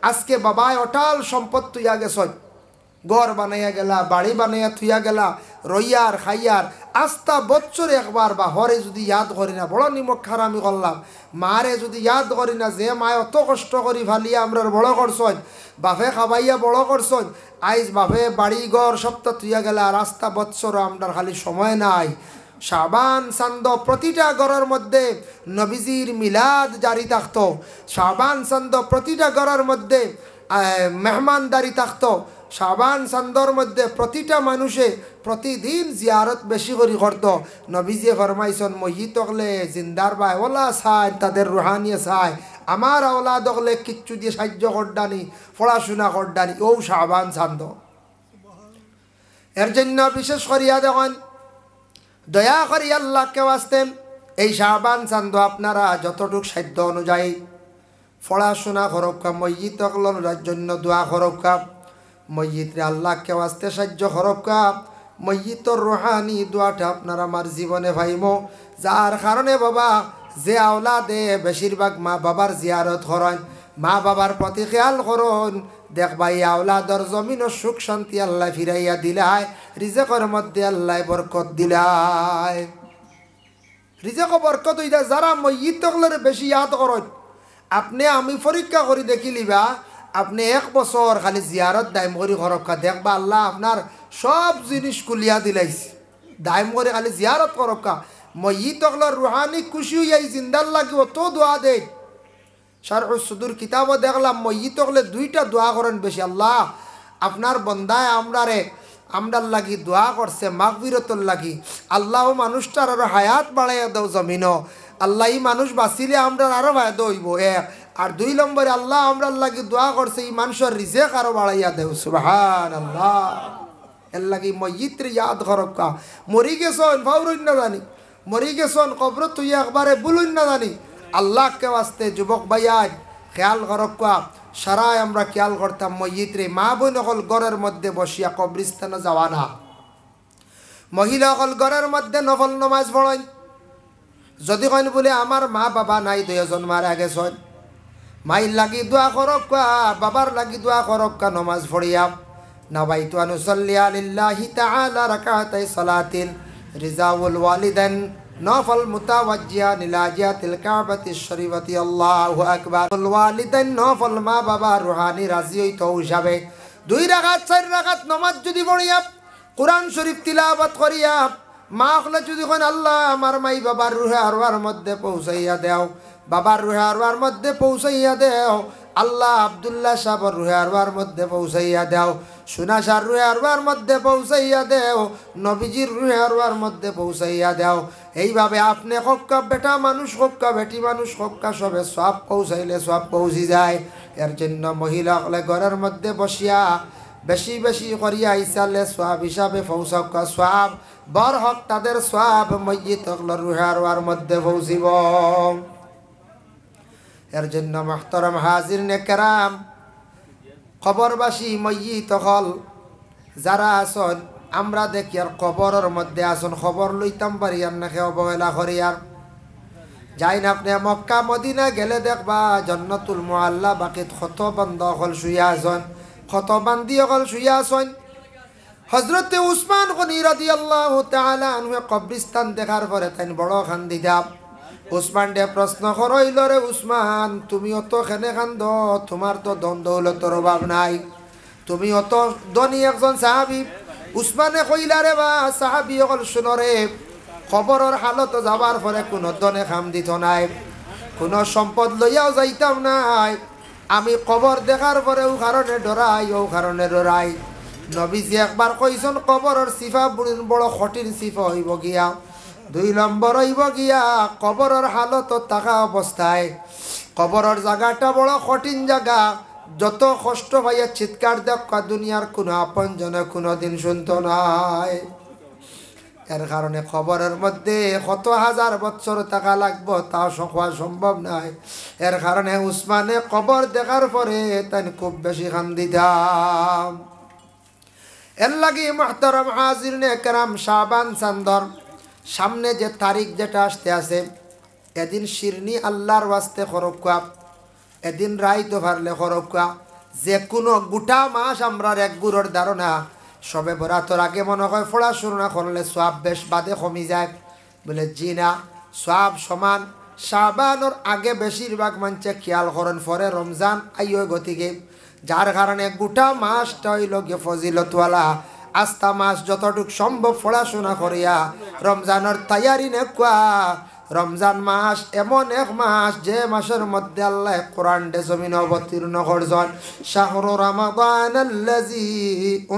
আজকে বাবায় অটাল সম্পদ তুইয়া গেছ, ঘর বানাইয়া গেলা, বাড়ি বানাইয়া থুইয়া গেলা, রইয়ার খাইয়ার আস্তা বছরে একবার বা হরে যদি ইয়াদ করি না, বড় নিমক খারামি করলাম। মারে যদি ইয়াদ করি না, যে মায় অত কষ্ট করি ফালিয়া আমরা বড় করছন, বাপে খাবাইয়া বড় করছন, আইজ বাপে বাড়ি ঘর সপ্তাহ থুইয়া গেলা, রাস্তা বৎসর আমরা খালি সময় নাই। শাবান চান্দ প্রতিটা ঘরের মধ্যে নবীজির মিলাদ জারি থাকতো। শাবান চান্দ প্রতিটা ঘরের মধ্যে মেহমানদারি থাকতো। শাবান চান্দর মধ্যে প্রতিটা মানুষে প্রতিদিন জিয়ারত বেশি করে করত। নবীজি ফরমাইছেন মহিত হলে জিন্দার বাই ওলা চায়, তাদের রুহানিয়ে চায়, আমার ওলাদ হলে কিচ্ছু দিয়ে সাহায্য করডানি, পড়াশোনা করডানি, ও শাবান চান্দ। এর জন্য বিশেষ করিয়া দেখেন, দয়া করি আল্লাহকে আসতেন এই শাবান চান্দ আপনারা যতটুক সাধ্য অনুযায়ী পড়াশোনা করক্কা, মসজিদ হকলের জন্য দোয়া করক্কা, মসজিদরে আল্লাহকে আসতে সাহায্য করক্কা। মসজিদর রুহানি দোয়াটা আপনারা আমার জীবনে ভাইম, যার কারণে বাবা যে আওলাদে বেশিরভাগ মা বাবার জিয়ারত করেন, মা বাবার প্রতি খেয়াল করুন, দেখবা এই আওলাদর জমিন ও সুখ শান্তি আল্লাহ ফিরাইয়া দিলায়, রিজেকের মধ্যে আল্লাহ বরকত দিলায়। রিজেক বরকত হইতা যারা মসজিদ হকলের বেশি ইয়াদ করেন। আপনি আমি পরীক্ষা করি দেখিলিবা, আপনি 1 বছর খালি জিয়ারত দাইম করি করক্কা, দেখবা আল্লাহ আপনার সব জিনিস কুলিয়া দিলাইছে। দাইম করে খালি জিয়ারত করক্কা, মসজিদ হকলের রুহানি খুশি হইয়া জিন্দার লাগিব তো দোয়া দেয়। শারহুস সুদুর কিতাবও দেখলাম মসজিদ হকলে 2টা দোয়া করেন বেশি, আল্লাহ আপনার বন্দায় আমরার লাগি দোয়া করছে মাগফিরতর লাগি, আল্লাহ মানুষটার আরো হায়াত বাড়াইয়া দাও জমিন, আল্লাহ এই মানুষ বাঁচিলে আমরা আরো ফায়দা হইব। 1 আর 2 নম্বরে আল্লাহ আমরার লাগি দোয়া করছে এই মানুষের রিজেক আরো বাড়াইয়া দেও। সুবহানাল্লাহ। এর লাগি মসজিদরে ইয়াদ করক্কা। মরি গেছন ফাউরুন না জানি, মরি গেছন কবর তুই একবারে বুলুন না জানি, আল্লাহকে আসতে যুবক ভাইয়াই খেয়াল করক্কা। সারাই আমরা খেয়াল করতাম মসজিদরে মা বোন অকল ঘরের মধ্যে বসিয়া কবরিস্তানে যাওয়া না, মহিলা অকল ঘরের মধ্যে নফল নমাজ পড়েন। যদি কইন বলে আমার মা বাবা নাই, 2 জন মারা গেছেন, মাইর লাগি দোয়া করক্কা, বাবার লাগি দোয়া করক্কা, নমাজ পড়িয়া নাবাইতু আনুসাল্লি আলিল্লাহি তাআলা রাকাতাই সালাতিন রিজাউল ওয়ালিদান নফল মুতাওয়াজ্জিয়ান ইলা জিয়াতিল কাবাতিশ শরীফাতি আল্লাহু আকবার। ওয়ালিদান নফল মা বাবা রুহানি রাজি হইতো হিসাবে 2 রাকাত 4 রাকাত নমাজ যদি পড়িয়া কুরআন শরীফ তিলাওয়াত করিয়া মা হলে যদি কোন আল্লাহ আমার মাই বাবার রুহে আরওয়ার মধ্যে পৌঁছাইয়া দেও, বাবার রুহে আরওয়ার মধ্যে পৌঁছাইয়া দেও, আল্লাহ আব্দুল্লাহ সাহেবের রুহে আরওয়ার মধ্যে পৌঁছাইয়া দেও, সুনা শাহর রুহে আরওয়ার মধ্যে পৌঁছাইয়া দেও, নবীজির রুহে আরওয়ার মধ্যে পৌঁছাইয়া দেও। এইভাবে আপনি হক্কা বেটা মানুষ হক্কা বেটি মানুষ হক্কা সবে সব পৌঁছাইলে সব পৌঁছি যায়। এর জন্য মহিলা হলে ঘরের মধ্যে বসিয়া বেশি বেশি করিয়া ইসালে সোয়াব হিসাবে পৌঁছক্কা, সোয়াব বর হক তাদের সোয়াব মসজিদ হকলের রুহে আরওয়ার মধ্যে পৌঁছিব। এর জন্য মুহতারাম হাজিরিনে কেরাম, কবরবাসী মসজিদ হল যারা আসন, আমরা দেখি আর কবরের মধ্যে আসন খবর লইতাম পারি আর নাকি অবহেলা করি। আর যাই না আপনি মক্কা মদিনা গেলে দেখবা জান্নাতুল মুআল্লা বাকিত কত বান্দা হল শুইয়া আসন, কত বান্দি হল শুইয়া আসন। হযরতে উসমান গনি রাদিয়াল্লাহু তাআলা আনহু কবরস্থান দেখার পরে তাই বড় খান্দিদা। উসমান ডে প্রশ্ন করইল, রে উসমান তুমি অত খেনে খান্দ, তোমার তো ধন দৌলতর অভাব নাই, তুমি অত ধনী একজন সাহাবী। উসমানে কইলা, রে বা সাহাবী অকল শুনরে, খবরের হালত যাবার পরে কোনো ধনে খাম দিত নাই, কোনো সম্পদ লইয়াও যাইতাম নাই, আমি কবর দেখার পরে ও কারণে ডরাই, ও কারণে ডরাই। নবীজি একবার কইছেন কবরের সিফা বড় কঠিন সিফা হইব গিয়া, 2 নম্বর হইব গিয়া কবরের হালত থাকা অবস্থায়, কবরের জায়গাটা বড় কঠিন জায়গা, যত কষ্ট পাইয়া চিৎকার দেখা দুনিয়ার কোনো আপন জনে কোনোদিন শুনত নাই। এর কারণে খবরের মধ্যে কত হাজার বছর থাকা লাগবো তা হওয়া সম্ভব নয়। এর কারণে উসমানে কবর দেখার পরে তাই খুব বেশি কান্দিতাম। এর লাগি মুহতারাম হাজিরিনে কেরাম, শাবান চান্দর সামনে যে তারিখ যেটা আসতে আছে, এদিন শিরনি আল্লাহর ওয়াস্তে খরক্কা, এদিন রাইতো পারলে খরক্কা, যে কোনো গোটা মাস আমরা এক গুড়োর ধারণা সবে বরাতর আগে মনে হয় পড়াশোনা করলে সওয়াব বেশ বাদে কমি যায়। বলে জি না, সওয়াব সমান। শাবানোর আগে বেশিরভাগ মানুষে খেয়াল করেন, পরে রমজান আইয় গতিকে, যার কারণে গোটা মাসটা হইল গিয়ে ফজিলতওয়ালা। আস্তা মাস যতটুক সম্ভব পড়াশোনা করিয়া রমজানের তৈয়ারি নেকুয়া। রমজান মাস এমন এক মাস যে মাসের মধ্যে আল্লাহ কোরআন ডে জমিন অবতীর্ণ করছেন। শাহরু রমাদানাল্লাযী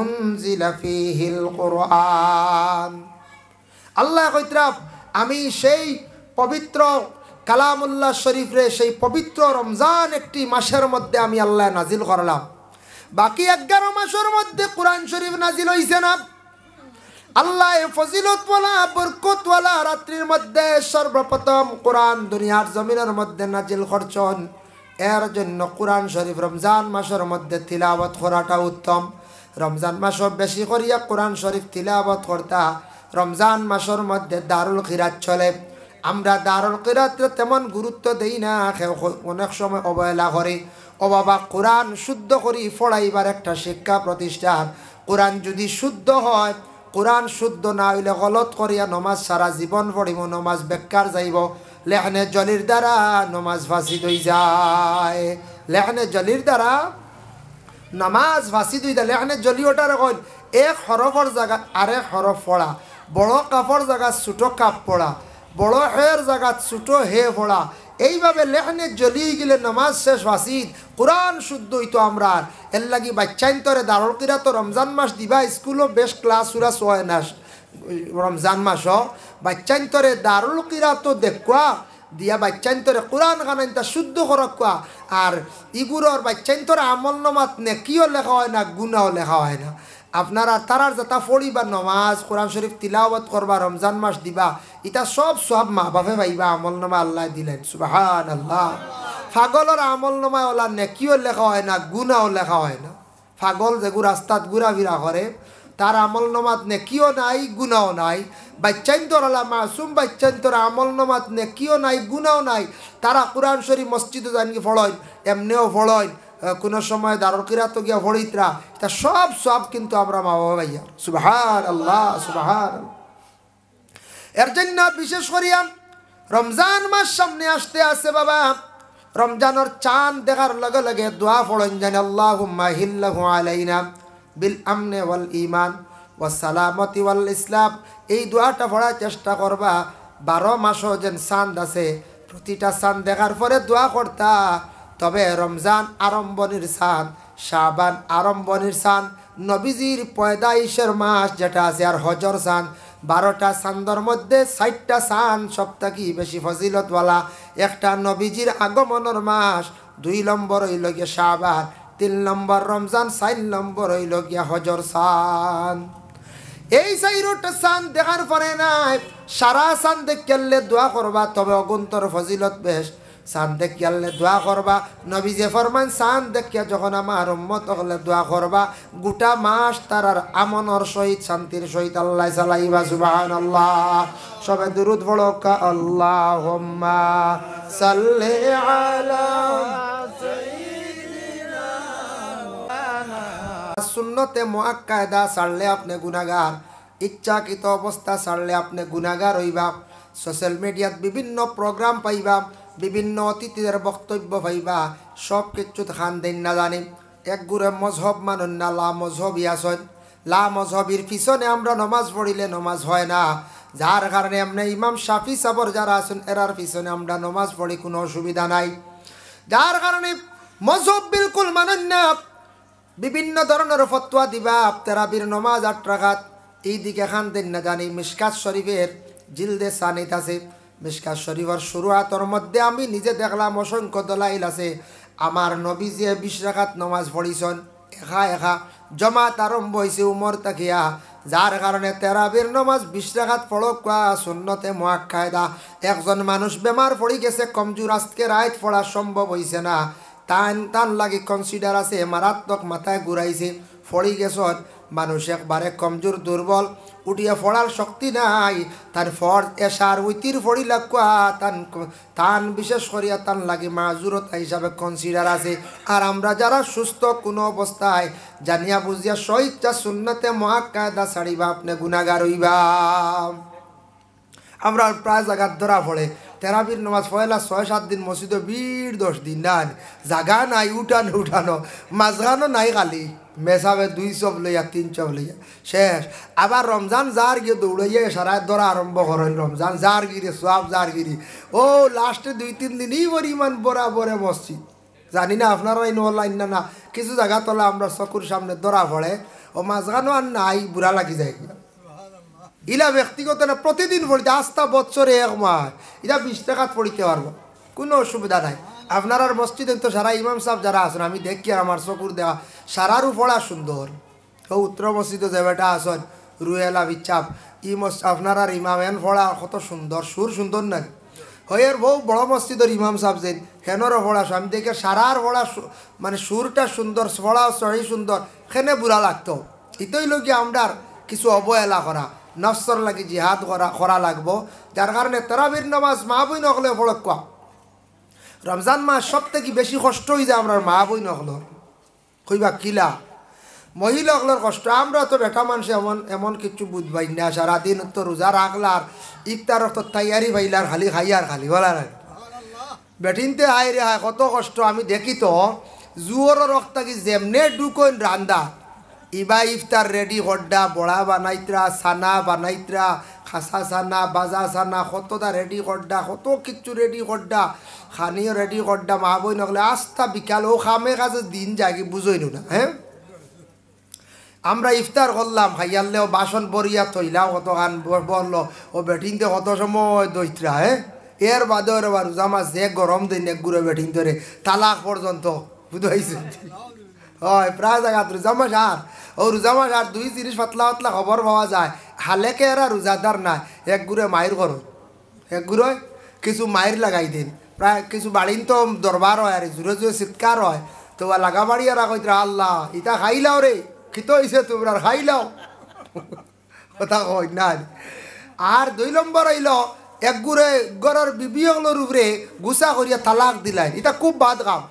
উনজিলা ফীহিল কুরআন। আল্লাহ কইতরা আমি সেই পবিত্র কালামুল্লাহ শরীফ রে, সেই পবিত্র রমজান একটি মাসের মধ্যে আমি আল্লাহ নাজিল করলাম। বাকি 11 মাসের মধ্যে কোরআন শরীফ নাজিল হইছে না। আল্লাহ ফজিলতওয়ালা বরকতওয়ালা রাত্রির মধ্যে সর্বপ্রথম কোরআন দুনিয়ার জমিনের মধ্যে নাজিল করছেন। এর জন্য কোরআন শরীফ রমজান মাসের মধ্যে তিলাওয়াত করাটা উত্তম। রমজান মাসও বেশি করিয়া কোরআন শরীফ তিলাওয়াত করতা। রমজান মাসের মধ্যে দারুল কিরাত চলে। আমরা দারুল কিরাতে তেমন গুরুত্ব দেই না, অনেক সময় অবহেলা করি। ও বাবা, কোরআন শুদ্ধ করি পড়াইবার একটা শিক্ষা প্রতিষ্ঠান। কোরআন যদি শুদ্ধ হয়, কোরআন শুদ্ধ না হইলে গলত করিয়া নমাজ সারা জীবন পড়িব, নমাজ বেকার যাইব। লেহনে জলির দ্বারা নমাজ ফাঁসিদ হয়ে যায়। লেহনে জলির দ্বারা নমাজ ফাঁসিদ হয়ে যায়। লেহনে জলি ওটার কইল এক হরফর জায়গা আরেক হরফ পড়া, বড় কাপড় জায়গা ছোটো কাপ পড়া, বড় হের জায়গা ছোটো হে পড়া, এইভাবে লেখনে জ্বলিয়ে গেলে নমাজ শেষ ফাঁসিদ। কোরআন শুদ্ধ হইতো আমরা। এর লাগি বাচ্চাইন্তরে দারুল কিরাত রমজান মাস দিবা, স্কুলও বেশ ক্লাস উরা হয় না। রমজান মাসও বাচ্চাইন্তরে দারুল কিরাত দেখুয়া দিয়া বাচ্চাইন্তরে কোরআন খানাইনটা শুদ্ধ করকুয়া। আর ইগুরর বাচ্চাইন্তরে আমল নমাত নেকিও লেখা হয় না, গুনাও লেখা হয় না। আপনারা তারার যাতা পড়িবা, নমাজ কোরআন শরীফ তিলাওয়াত করবা, রমজান মাস দিবা, এটা সব সব মা বাপে পাইবা। আমল নামা আল্লাহ দিলেন, সুবহানাল্লাহ। পাগলের আমল নামা ওলা নেকিও লেখা হয় না, গুনাও লেখা হয় না। পাগল যেগু রাস্তাত ঘুরাফিরা করে তার আমল নামাত নেকিও নাই, গুনাও নাই। বাচ্চাইন্তর আলা মাসুম বাচ্চাইন্তর আমল নামাত নেকিও নাই, গুনাও নাই। তারা কোরআন শরীফ মসজিদে জানি ফড়য়, এমনিও ফড়য়, কোনো সময় দারুল কিরাত গিয়া ফড়িতরা, এটা সব সব কিন্তু আমরা মা বাবা ভাইয়া। সুবহানাল্লাহ, সুবহানাল্লাহ। এর জন্য বিশেষ করিয়া রমজান মাস সামনে আসতে আছে বাবা। রমজানের চাঁদ দেখার লগে লগে দোয়া পড়েন জানি আল্লাহুম্মা হিল্লাহু আলাইনা বিল আমনে ওয়াল ঈমান ওয়াস সালামতি ওয়াল ইসলাম। এই দোয়াটা পড়ার চেষ্টা করবা। 12 মাসও যেন চাঁদ আছে, প্রতিটা চাঁদ দেখার পরে দোয়া করতা। তবে রমজান আরম্ভনির চাঁদ, শাবান আরম্ভনির চাঁদ, নবীজির পয়দাইশের মাস যেটা আছে, আর হজর চাঁদ, 12টা চাঁদর মধ্যে 4টা চাঁদ সপ্তাহে বেশি ফজিলতওয়ালা। একটা নবীজির আগমনের মাস, 2 নম্বর হইল গিয়া শাবান, 3 নম্বর রমজান, 4 নম্বর হইল গিয়া হজর চাঁদ। এই 4টা চাঁদ দেখার পরে নাই সারা চাঁদ দেখলে দোয়া করবা। তবে অগুন্তর ফজিলত বেশ। চাঁদ দেখিয়ালে দোয়া করবা। নবীজি ফরমান চাঁদ দেখিয়া যখন আমার উম্মত হলে দোয়া করবা, গোটা মাস তারার আমনের সহিত শান্তির সহিত আল্লাহ চালাইবা। সুবহানাল্লাহ। সবে দুরুদ পড়ো কা আল্লাহুম্মা সাল্লি আলা সাইয়্যিদিনা। সুন্নতে মুআক্কাদা ছাড়লে আপনি গুনাহগার, ইচ্ছাকৃত অবস্থা ছাড়লে আপনি গুনাহগার হইবা। সোশ্যাল মিডিয়াত বিভিন্ন প্রোগ্রাম পাইবা, বিভিন্ন অতিথিদের বক্তব্য পাইবা, সব কিছু খান দেন না জানি। এক গুড়ে মজহব মানুন না, লা মজহবই আসন। লা মজহবির পিছনে আমরা নমাজ পড়িলে নমাজ হয় না। যার কারণে এমনি ইমাম শাফি সাবর যারা আছেন এরার পিছনে আমরা নমাজ পড়ি, কোনো অসুবিধা নাই। যার কারণে মজহব বিলকুল মানুন না। বিভিন্ন ধরনের ফতোয়া দিবা, তেরাবির নমাজ 8 রাকাত, এই দিকে খান দেন না জানি। মিশকাত শরীফের জিলদে সানিত আছে। মিশকাত শরীফের শুরুয়াতর মধ্যে আমি নিজে দেখলাম অসংখ্য দলাইল আছে। আমার নবীজি 20 রাকাত নমাজ পড়িছেন, একা একা। জমাত আরম্ভ হয়েছে উমর তাকিয়া। যার কারণে তেরাবির নমাজ 20 রাকাত পড়ক সুন্নতে মুআক্কাদা। একজন মানুষ বেমার পড়ি গেছে, কমজোর, আজকে রাত পড়া সম্ভব হয়েছে না, টান লাগে কনসিডার আছে, মারাত্মক মাথায় ঘুরাইছে, ফড়ি গেছন মানুষ একবারে কমজোর দুর্বল উঠিয়া ফড়ার শক্তি নাই তার ফর এসার উইতির ফড়ি লাগুয়া তান বিশেষ করিয়া তান লাগে মাজুরতা হিসাবে কনসিডার আছে। আর আমরা যারা সুস্থ কোনো অবস্থায় জানিয়া বুঝিয়া স্বইচ্ছা সুন্নতে মুআক্কাদা ছাড়িবা আপনি গুনাহগার হইবা। আমরা প্রায় জায়গার ধরা পড়ে তেরাবির নামাজ পয়লা 6-7 দিন মসজিদে 20-10 দিন না জাগা নাই উঠানো মাঝখানো নাই খালি মেসাবে 2 চপ লইয়া 3 চপ লইয়া শেষ। আবার রমজান যার গিয়ে দৌড়াইয়া সারায় ধরা আরম্ভ করেন রমজান যার গিরি সব যার গিরি ও লাস্টে 2-3 দিনই পরিমাণ বরাবরে মসজিদ। জানি না আপনারা লাইন না কিছু জায়গা তোলা আমরা চকুর সামনে ধরা পড়ে ও মাঝখানো আর নাই বুড়া লাগি যায় ইলা ব্যক্তিগত না প্রতিদিন পড়িতে আস্থা বছরে 1 মাস এটা 20 টাকাত পড়িতে পারবো কোনো অসুবিধা নাই। আপনার আর মসজিদে তো সারা ইমাম সাহেব যারা আছেন আমি দেখি আর আমার চকুর দেওয়া সারারও পড়া সুন্দর। ও উত্তর মসজিদে যে বেটা আসন রুয়েলা বিচ্ছাপ আপনার আর ইমাম এন পড়া কত সুন্দর সুর সুন্দর না হয়ের বউ বড় মসজিদের ইমাম সাহেব যেন হেনরও পড়া আমি দেখে সারার পড়া মানে সুরটা সুন্দর পড়া সহি সুন্দর হেনে বুড়া লাগতো। ইতই লোকে আমরা কিছু অবহেলা করা নফসর লাগে জিহাদ করা লাগবো যার কারণে তারাবির নামাজ মা বই নকলে ফড়ক কোয়া রমজান মাস সব থেকে বেশি কষ্ট হয়ে যায় আমরা মা বই নকল কইবা কিলা মহিলাগুলোর কষ্ট। আমরা তো বেটা মানুষ এমন কিছু বুঝবাই না সারাদিন তো রোজা রাখলার ইফতার তো তৈয়ারি ভাইলার খালি খাইয়ার খালি বলা নাই বেটিনতে হাই রে হায় কত কষ্ট। আমি দেখি তো জুয়োর রক্ত কি যেমনে ঢুকইন রান্দা ইবা ইফতার রেডি হড্ডা বড়া বানাইত্রা সানা বানাইত্রা খাসা সানা বাজা সানা কতটা রেডি হড্ডা কত কিচ্ছু রেডি হড্ডা খানিও রেডি হড্ডা মা বই নকলে আস্তা বিকাল ও খামে কাজে দিন যাকে বুঝই না। হ্যাঁ আমরা ইফতার করলাম খাইয়ালেও বাসন বরিয়া থইলাও কত খান বললো ও বেটিনতে কত সময় দইত্রা। হ্যাঁ এর বাদে রোজা মাস যে গরম দিন এক গুড়ে বেটিন ধরে তালাক পর্যন্ত বুঝাইছে হয় প্রায় জায়গা রোজা মাস আর ও রোজা মাস আর 2-3 পাতলা পাতলা খবর পাওয়া যায় হালেকে এরা রোজাদার নাই এক গুড়ে মায়ের ঘর এক গুড়ে কিছু মায়ের লাগাই দিন প্রায় কিছু বাড়িন তো দরবার হয় আর জোরে জোরে চিৎকার হয় তো লাগা বাড়ি আর কইতরা আল্লাহ ইটা খাইলাও রে খিত হইছে তোমরা খাইলাও কথা কই না। আর 2 নম্বর হইল এক গুড়ে গড়ের বিবিগুলোর উপরে গুছা করিয়া তালাক দিলাই এটা খুব বাদ কাম।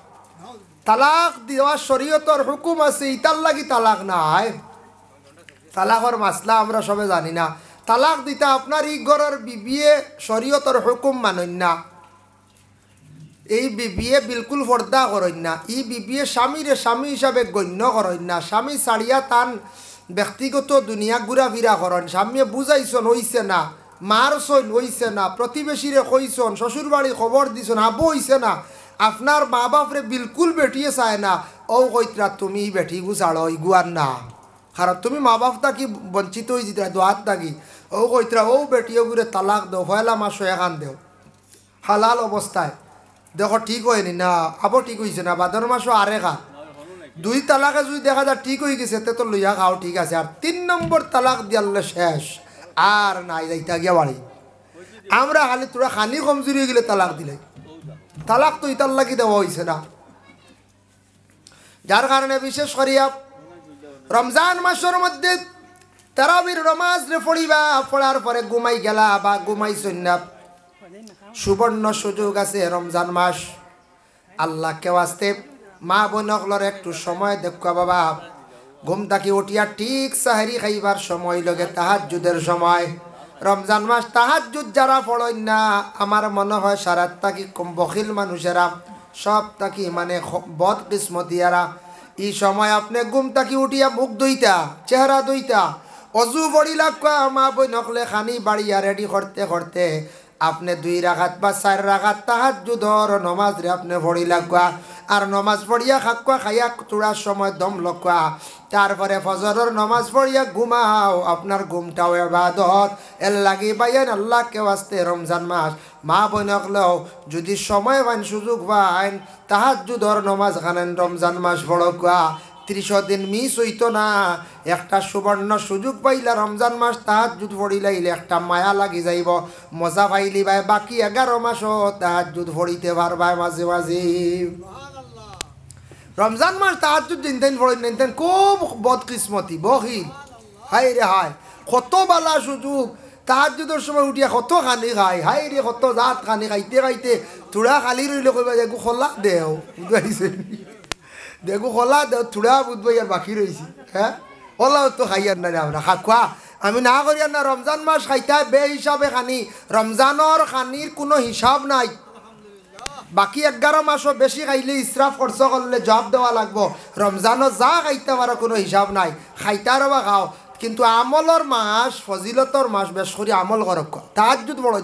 তালাক দেওয়া শরীয়তর হুকুম আছে ইতার লাগি তালাক নাই তালাকর মাসলা আমরা সবে জানি না। তালাক দিতা আপনার ই ঘরের বিবিয়ে শরীয়তর হুকুম মানন না এই বিবিয়ে বিলকুল পর্দা করেন না ই বিবিয়ে স্বামীরে স্বামী হিসাবে গণ্য করেন না স্বামী ছাড়িয়া তান ব্যক্তিগত দুনিয়া ঘুরাফিরা করেন স্বামীয়ে বুঝাইছন হইছে না মারছন হইছে না প্রতিবেশীরে কইছন শ্বশুর বাড়ি খবর দিছন আবু হইছে না আপনার মা বাপরে বিলকুল বেটিয়ে চায় না ও কইতরা তুমি বেটি গুছাড়ো ইগুয়ার না কারণ তুমি মা বাপ থাকি বঞ্চিত হয়ে যেতে দোয়াত থাকি ও কইতরা ও বেটিও ঘুরে তালাক দেও পয়লা মাসও এখান দেও হালাল অবস্থায় দেখো ঠিক হয়নি না আবার ঠিক হয়েছে না ভাদর মাসও আরে খা 2 তালাকে যদি দেখা যায় ঠিক হয়ে গেছে তে তো লইয়া খাও ঠিক আছে আর 3 নম্বর তালাক দিয়ালে শেষ আর নাই যাইতা গিয়া বাড়ি আমরা খালি তোরা খানি কমজোরি হয়ে গেলে তালাক দিলে তালাক তো ইতার লাগি দেওয়া হয়েছে না। যার কারণে বিশেষ করিয়া রমজান মাসের মধ্যে তারাবির নামাজ রে পড়িবা পড়ার পরে ঘুমাই গেলা বা ঘুমাইছই না সুবর্ণ সুযোগ আছে রমজান মাস আল্লাহকে ওয়াস্তে মা বোনগুলোর একটু সময় দেখো বাবা ঘুম থাকি উঠিয়া ঠিক সাহারি খাইবার সময় লগে তাহাজ্জুদের সময় রমজান মাস তাহাজ্জুদ যারা পড়েন না আমার মনে হয় সারাত থাকি কম বখিল মানুষেরা সব থাকি মানে বদ কিসমতিয়ারা এই সময় আপনি ঘুম থাকি উঠিয়া মুখ ধুইতা চেহারা ধুইতা অজু পড়িলা মা বই নকলে খানি বাড়িয়া রেডি করতে করতে আপনি 2 রাকাত বা 4 রাকাত তাহাজ্জুদর নমাজ রে আপনি পড়িলা আর নমাজ পড়িয়া খাক্কা খাইয়া তোড়ার সময় দম লক্কা তারপরে ফজরের নমাজ পড়িয়া ঘুমাও আপনার ঘুমটাও ইবাদত এর লাগি বাইন আল্লাহকে ওয়াস্তে রমজান মাস মা বোনকলেও যদি সময় পান সুযোগ পান তাহাজ্জুদর নমাজ খানেন রমজান মাস পড়কা 30 দিন মিস হইতো না একটা সুবর্ণ সুযোগ পাইলা রমজান মাস তাহাজ্জুদ পড়িলাইলে একটা মায়া লাগি যাইব মজা পাইলি ভাই বাকি 11 মাসও তাহাজ্জুদ পড়িতে পারবাই মাঝে মাঝে রমজান মাস তাহাজ্জুদ দিনতেন পড়েন নিতেন খুব বদকিসমতি বহিল হাই রে হাই কত বালা সুযোগ তাহাজ্জুদের সময় উঠিয়া কত খানি খায় হাই রে কত জাত খানি খাইতে খাইতে থোড়া খালি রইলে কইবা দেখো খোলা দেও বুঝাইছে দেখো খোলা দেও থোড়া বুঝবো আর বাকি রয়েছি হ্যাঁ ওলাও তো খাইয়ার না আমরা খাকুয়া আমি না করি না রমজান মাস খাইতে বে হিসাবে খানি রমজানের খানির কোনো হিসাব নাই বাকি 11 মাসও বেশি খাইলে ইসরাফ খরচ করলে জবাব দেওয়া লাগবো রমজানও যা খাইতে পারো কোনো হিসাব নাই খাইতার বা খাও কিন্তু আমলর মাস ফজিলতর মাস বেশ করে আমল করক তাহাজ্জুদ বড়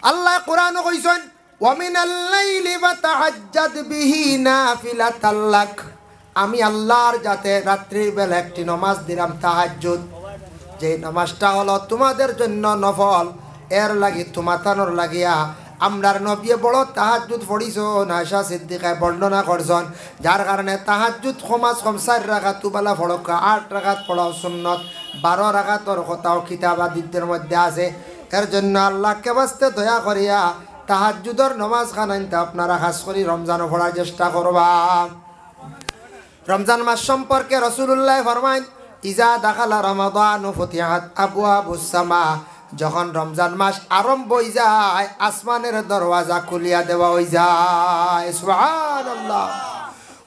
আল্লাহ কোরআনে কইছেন ওয়া মিনাল লাইলি ফাতাহাজ্জাদ বিহি নাফিলাতাল লাক আমি আল্লাহর যাতে রাত্রির বেলা একটি নামাজ দিলাম তাহাজ্জুদ যে নামাজটা হলো তোমাদের জন্য নফল এর লাগি তোমাতানোর লাগিয়া আমরার নবী বড় তাহাজ্জুদ পড়িছো আয়েশা সিদ্দিকায় বর্ণনা করছেন যার কারণে তাহাজ্জুদ কমাস কম 4 রাকাত তুবালা ফড়কা 8 রাকাত পড়াও সুন্নত 12 রাকাতর কথাও কিতাবাদিদের মধ্যে আছে এর জন্য আল্লাহকে বাস্তে দয়া করিয়া তাহাজ্জুদর নামাজ খানাইতে আপনারা খাস করি রমজানও পড়ার চেষ্টা করবা রমজান মাস সম্পর্কে রাসূলুল্লাহ ফরমায় ইজা দাখালা রমাদান ফুতিহাত আবওয়াবুস সামা যখন রমজান মাস আরম্ভ হয়ে যায় আসমানের দরওয়াজা খুলিয়া দেওয়া হয়ে যায় সুবহানাল্লাহ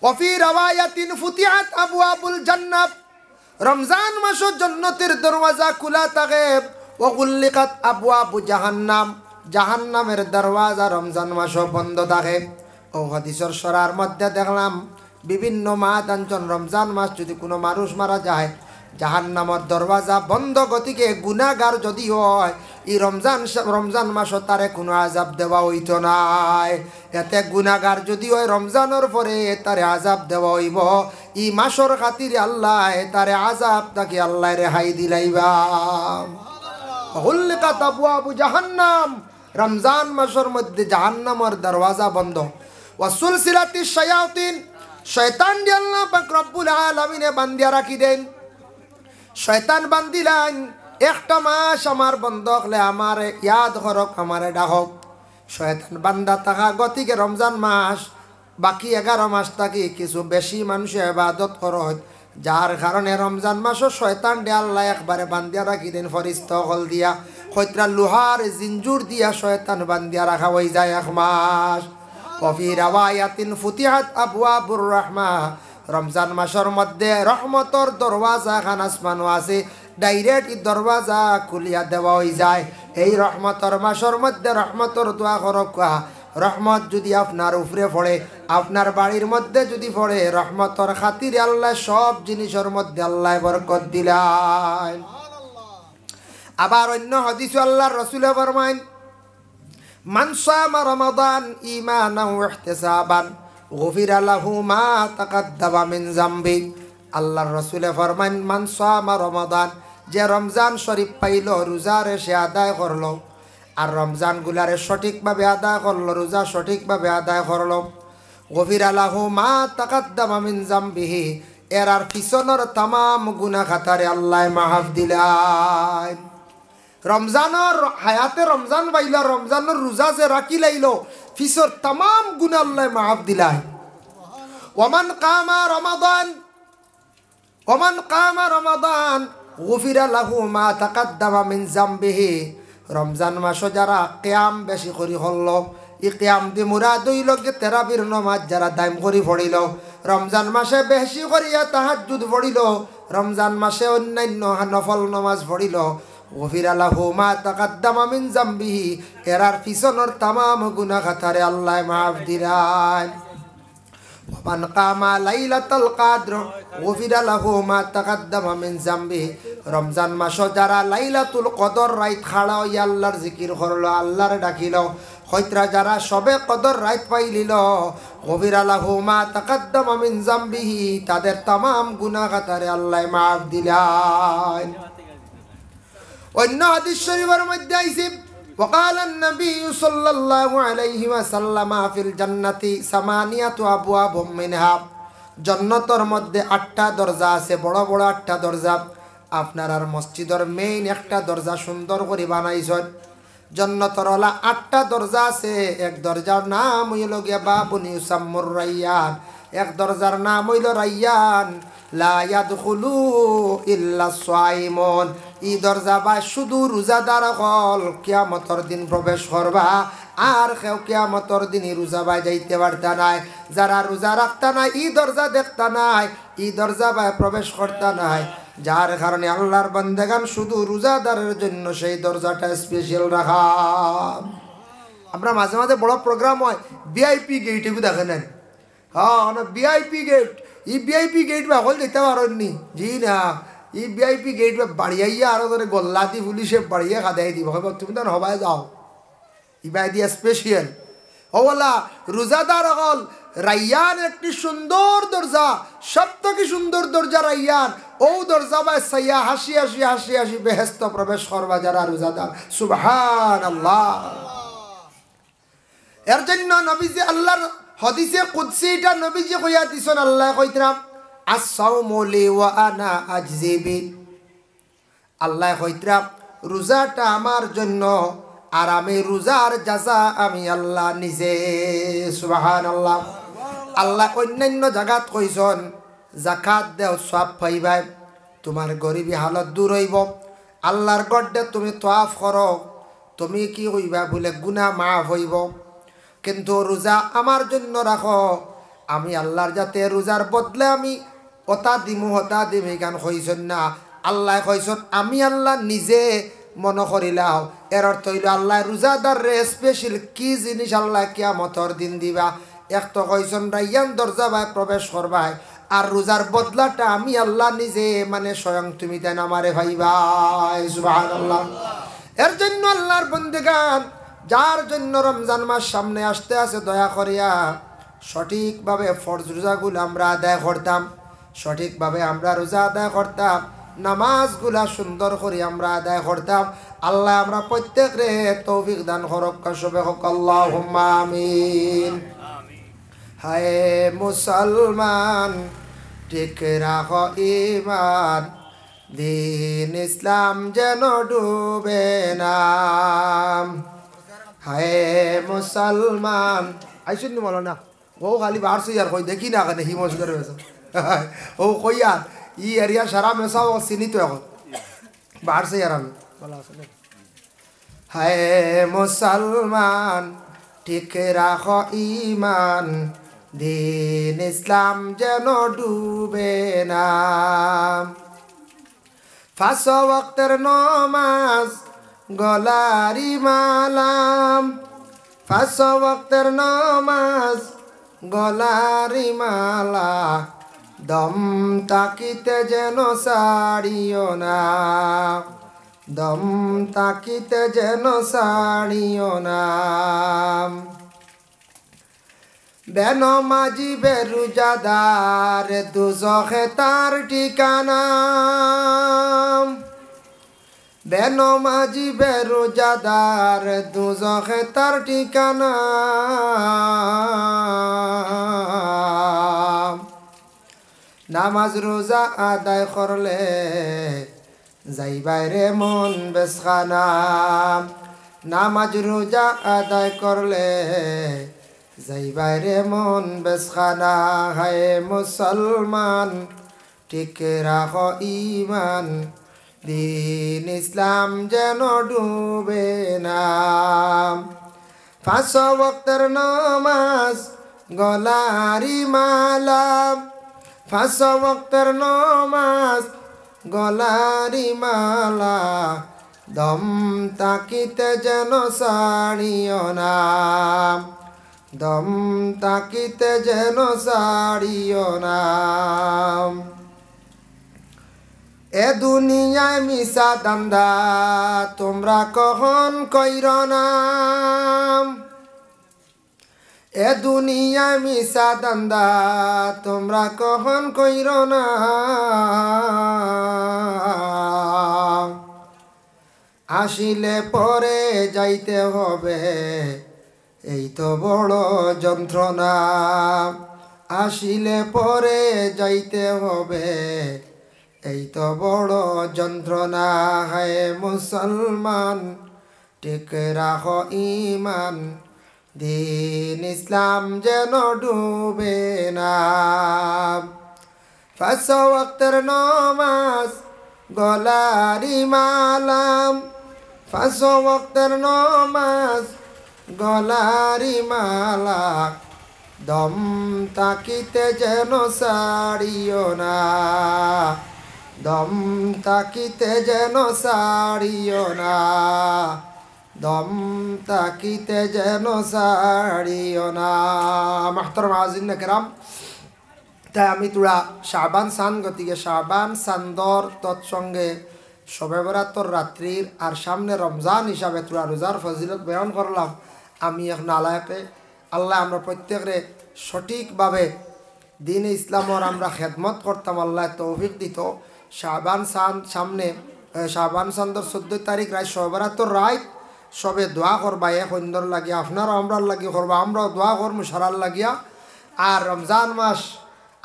ওয়া ফি রাওয়ায়াতিন ফুতিহাত আবওয়াবুল জান্নাত রমজান মাসে জান্নাতের দরওয়াজা খোলা থাকে ওয়া গুল্লিকাত আবওয়াবু জাহান্নাম জাহান্নামের দরওয়াজা রমজান মাসে বন্ধ থাকে ও হাদিসের সরার মধ্যে দেখলাম বিভিন্ন মাদাঞ্চন রমজান মাস যদি কোনো মানুষ মারা যায় জাহান্নামের দরওয়াজা বন্ধ গতিকে গুনাহগার যদি হয় এই রমজান মাসে তারে কোনো আযাব দেওয়া হইতো নাই এতে গুনাহগার যদি হয় রমজানের পরে তারে আযাব দেওয়া হইব এই মাসের খাতিরে আল্লাহ তারে আযাব তাকে আল্লাহ রেহাই দিলাইবা হুল্লিকাত আবওয়াবু জাহান্নাম রমজান মাসের মধ্যে জাহান্নামের দরওয়াজা বন্ধ ওয়া সুলসিলাতিশ শায়াতিন শয়তান দিয়ে আল্লাহ পাক রব্বুল আলামিনে বান্দিয়া রাখি দেন শয়তান বান্দিলান একটা মাস আমার বন্ধ হলে আমার ইয়াদ করক আমারে ডাকক শয়তান বান্দা থাকা গতিকে রমজান মাস বাকি 11 মাস থাকি কিছু বেশি মানুষ ইবাদত করত যার কারণে রমজান মাসও শয়তান দিয়ে আল্লাহ একবারে বান্দিয়া রাখি দেন ফরিস্তা হল দিয়া কইত্রা লোহার জিঞ্জুর দিয়া শয়তান বান্দিয়া রাখা হয়ে যায় 1 মাস وفي رواية فتحت أبواب الرحمة রমজান মাসের মধ্যে রহমতর দরওয়াজা খান আসমান আছে ডাইরেক্ট এই দরওয়াজা খুলিয়া দেওয়া হয়ে যায় এই রহমতর মাসের মধ্যে রহমতর দোয়া করক রহমত যদি আপনার উপরে পড়ে আপনার বাড়ির মধ্যে যদি পড়ে রহমতর খাতিরে আল্লাহ সব জিনিসের মধ্যে আল্লাহ বরকত দিলেন আবার অন্য হাদিসে আল্লাহর রাসূল ফরমায় মান সামা রমাদান ঈমানান ওয়া ইহতিসাবান গুফিরা লাহু মা তাকাদ্দামা মিন যামবি আল্লাহর রাসূল ফরমান মান সামা রমাদান যে রমজান শরীফ পাইল রোজারে সে আদায় করলো আর রমজান গুলারে সঠিকভাবে আদায় করলো রোজা সঠিকভাবে আদায় করলো গুফিরা লাহু মা তাকাদ্দামা মিন যামবিহি এর আর পিছনের तमाम গুনাহ খাতারে আল্লাহ মাফ দিলেন রমজানের হায়াতে রমজান পাইলা রমজানের রোজা যে রাখি লাইলো ফিসর तमाम গুনাহ আল্লাহ মাফ দিলাই ওমান কামা রমাদান গুফিরা লাহু মা তাকাদ্দামা মিন যামবিহি রমজান মাসে যারা কিয়াম বেশি করি হল ই কিয়াম দি মুরাদ হইল গে তেরাবির নামাজ যারা দাইম করি পড়িল রমজান মাসে বেশি করিয়া তাহাজ্জুদ পড়িল রমজান মাসে অন্যান্য নফল নামাজ পড়িল গফিরা লাহু মা তাকাদ্দামা মিন যামবিহি এরার পিছনের तमाम গুনাহ খাতারে আল্লাহ মাফ দিলেন ওমান কামা লাইলাতুল কদর গফিরা লাহু মা তাকাদ্দামা মিন যামবিহি রমজান মাসে যারা লাইলাতুল কদর রাত খাড়া হইয়া আল্লাহর জিকির করলো আল্লাহর ডাকিল হয়তরা যারা সবে কদর রাত পাইলিল গফিরা লাহু মা তাকাদ্দামা মিন যামবিহি তাদের तमाम গুনাহ খাতারে আল্লাহ মাফ দিলেন অন্য হাদিস শরীফের মধ্যে আইছে وقال النبي صلى الله عليه وسلم في الجنة ثمانية أبواب منها জান্নাতের মধ্যে 8টা দরজা আছে বড় বড় 8টা দরজা আপনার আর মসজিদের মেইন একটা দরজা সুন্দর করে বানাইছেন জান্নাতের হলা 8টা দরজা আছে। এক দরজার নাম হইল গিয়া বাবুন ইউসাম্মুর রায়্যান, এক দরজার নাম হইল রায়্যান। লা ইয়াদখুলু ইল্লা সাইমুন, ই দরজা বা শুধু রোজাদার হল কিয়ামতের দিন প্রবেশ করবা, আর কেউ কিয়ামতের দিনই রোজা বাই যাইতে পারতা নাই। যারা রোজা রাখতা নাই ই দরজা দেখতা নাই, ই দরজা বাই প্রবেশ করতা নাই। যার কারণে আল্লাহর বান্দাগান শুধু রোজাদারের জন্য সেই দরজাটা স্পেশাল রাখা। আমরা মাঝে মাঝে বড় প্রোগ্রাম হয় ভিআইপি গেট, এগুলো দেখেন না? হ্যাঁ, ভিআইপি গেট, ই ভিআইপি গেট বা হল যেতে পারেননি। জি না, ই ভিআইপি গেট বা বাড়িয়াইয়া আরো ধরে গল্লাতি পুলিশে বাড়িয়ে খাদাই দিব, তুমি তো হবাই যাও ইবাই দিয়া স্পেশাল। ওলা রোজাদার হল রাইয়ান একটি সুন্দর দরজা, সব থেকে সুন্দর দরজা রাইয়ান। ও দরজা বাই সাইয়া হাসি হাসি হাসি হাসি বেহেস্ত প্রবেশ করবা যারা রোজাদার। সুবহানাল্লাহ। এর জন্য নবীজি আল্লাহর হাদিসে কুদসি এটা নবীজি কইয়া দিছেন, আল্লাহ কইতরাম আস-সাওমু লি ওয়া আনা আজজি বি। আল্লাহ কইতরাম রোজাটা আমার জন্য, আর আমি রোজার জাযা আমি আল্লাহ নিজে। সুবহানাল্লাহ। আল্লাহ অন্যান্য জায়গাত কইছেন যাকাত দেও সওয়াব পাইবাই, তোমার গরিবী হালত দূর হইব, আল্লাহর গড্ডে তুমি তওয়াফ করো, তুমি কি কইবা বলে গুনাহ মাফ হইব। কিন্তু রোজা আমার জন্য রাখো, আমি আল্লাহর যাতে রোজার বদলে আমি ওটা দিমু হতা দিমি গান কইছেন না। আল্লাহ কইছেন আমি আল্লাহ নিজে মনে করিলাও। এর অর্থ হইল আল্লাহ রোজাদার রে স্পেশাল কি জিনিস আল্লাহ কিয়ামতের দিন দিবা। এক তো কইছেন রাইয়ান দরজা বাই প্রবেশ করবাই, আর রোজার বদলাটা আমি আল্লাহ নিজে, মানে স্বয়ং তুমি দেন আমারে ভাইবাই। সুবহানাল্লাহ। এর জন্য আল্লাহর বন্দেগান যার জন্য রমজান মাস সামনে আসতে আছে, দয়া করিয়া সঠিকভাবে ফরজ রোজাগুলো আমরা আদায় করতাম, সঠিকভাবে আমরা রোজা আদায় করতাম, নামাজগুলা সুন্দর করে আমরা আদায় করতাম। আল্লাহ আমরা প্রত্যেক রে তৌফিক দান করক, সবে হোক আল্লাহুম্মা আমিন। হায় মুসলমান ঠিক রাখ ঈমান, দিন ইসলাম যেন ডুবে না। হায় মুসলমান আইসুন বলো না, ও খালি বাড়ছে আর কই দেখি না কেন হিমস করে ও কই আর ই এরিয়া সারা মেশাও চিনি তো এখন বাড়ছে আর আমি ভালো আছে। হায় মুসলমান ঠিক রাখ ঈমান, দিন ইসলাম যেন ডুবে না। 5 ওয়াক্তের নামাজ গলারি মালাম, 5 ওয়াক্তের নামাজ গলারি মালা, দম তাকিতে যেন সারিও না, দম তাকিতে যেন সারিও না। বেনমাজি বেরোজাদার দুজখে তার ঠিকানা, বেনমাজি বেরোজাদার দুজখে তার ঠিকানা। নামাজ রোজা আদায় করলে যাইবাই রে মন বেশখানা, নামাজ রোজা আদায় করলে যাইবাই রে মন বেশখানা। হায় মুসলমান ঠিক রাখ ঈমান, দিন ইসলাম যেন ডুবে না। 5 ওয়াক্তের নামাজ গলারি মালা, 5 ওয়াক্তের নামাজ গলারি মালা, দম তাকিতে যেন সারিও না, দম তাকিতে যেন সারিও না। এ দুনিয়ায় মিশা দান্দা তোমরা কখন কইর না, এ দুনিয়ায় মিশা দান্দা তোমরা কখন কইর না। আসিলে পরে যাইতে হবে এই তো বড় যন্ত্রণা, আসিলে পরে যাইতে হবে এই তো বড় যন্ত্রণা। হায় মুসলমান টিকে রাখো ইমান, দিন ইসলাম যেন ডুবে না। 5 ওয়াক্তের নমাজ গলারি মালাম, 5 ওয়াক্তের নমাজ গলারি মালা, দম তাকিতে যেন সারিও না, দম তাকিতে যেন সারিও না, দম তাকিতে যেন সারিও না। মাহতারাম হাজিরিন কেরাম, তাই আমি তোরা শাবান সান গতিকে শাবান সান্দর তৎসঙ্গে শবে বরাতর রাত্রির আর সামনে রমজান হিসাবে তোরা রোজার ফজিলত বয়ান করলাম। আমি এখন আল্লাহকে আল্লাহ আমরা প্রত্যেকরে সঠিকভাবে দিন ইসলামর আমরা খেদমত করতাম, আল্লাহ তৌফিক দিত। শাবান সান সামনে শাবান সান্দর 14 তারিখ রায় শবে বরাতর রায় সবে দোয়া করবা, এক সুন্দর লাগিয়া আপনারা আমরার লাগিয়ে করবা, আমরাও দোয়া করবো সারার লাগিয়া। আর রমজান মাস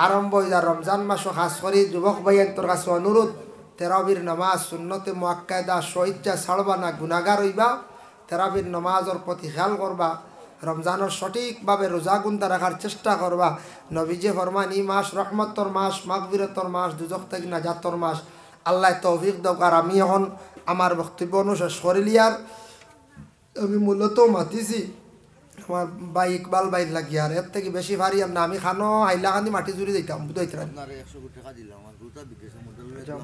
আরম্ভ হয়ে যায়, রমজান মাসও খাস করি যুবক ভাইয়ের কাছে অনুরোধ, তেরাবির নামাজ সুন্নতে মুআক্কাদা সইচ্ছা ছাড়বা না, গুনাগার হইবা। তেরাবির নামাজের প্রতি খেয়াল করবা, রমজানের সঠিকভাবে রোজা গুনতা রাখার চেষ্টা করবা। নবীজি ফরমান ই মাস রহমতর মাস, মাগফিরাতর মাস, দুজক থেকে নাজাতর মাস। আল্লাহ তৌফিক দাও। আর আমি এখন আমার বক্তব্য অনুশেষ করিলিয়ার আমি মূলত মাতিছি আমার ভাই ইকবাল বাইর লাগি, আর এর থেকে বেশি ভারী না। আমি খানো হাইলা খানি মাটি জুড়ে দিতাম বুঝাইতে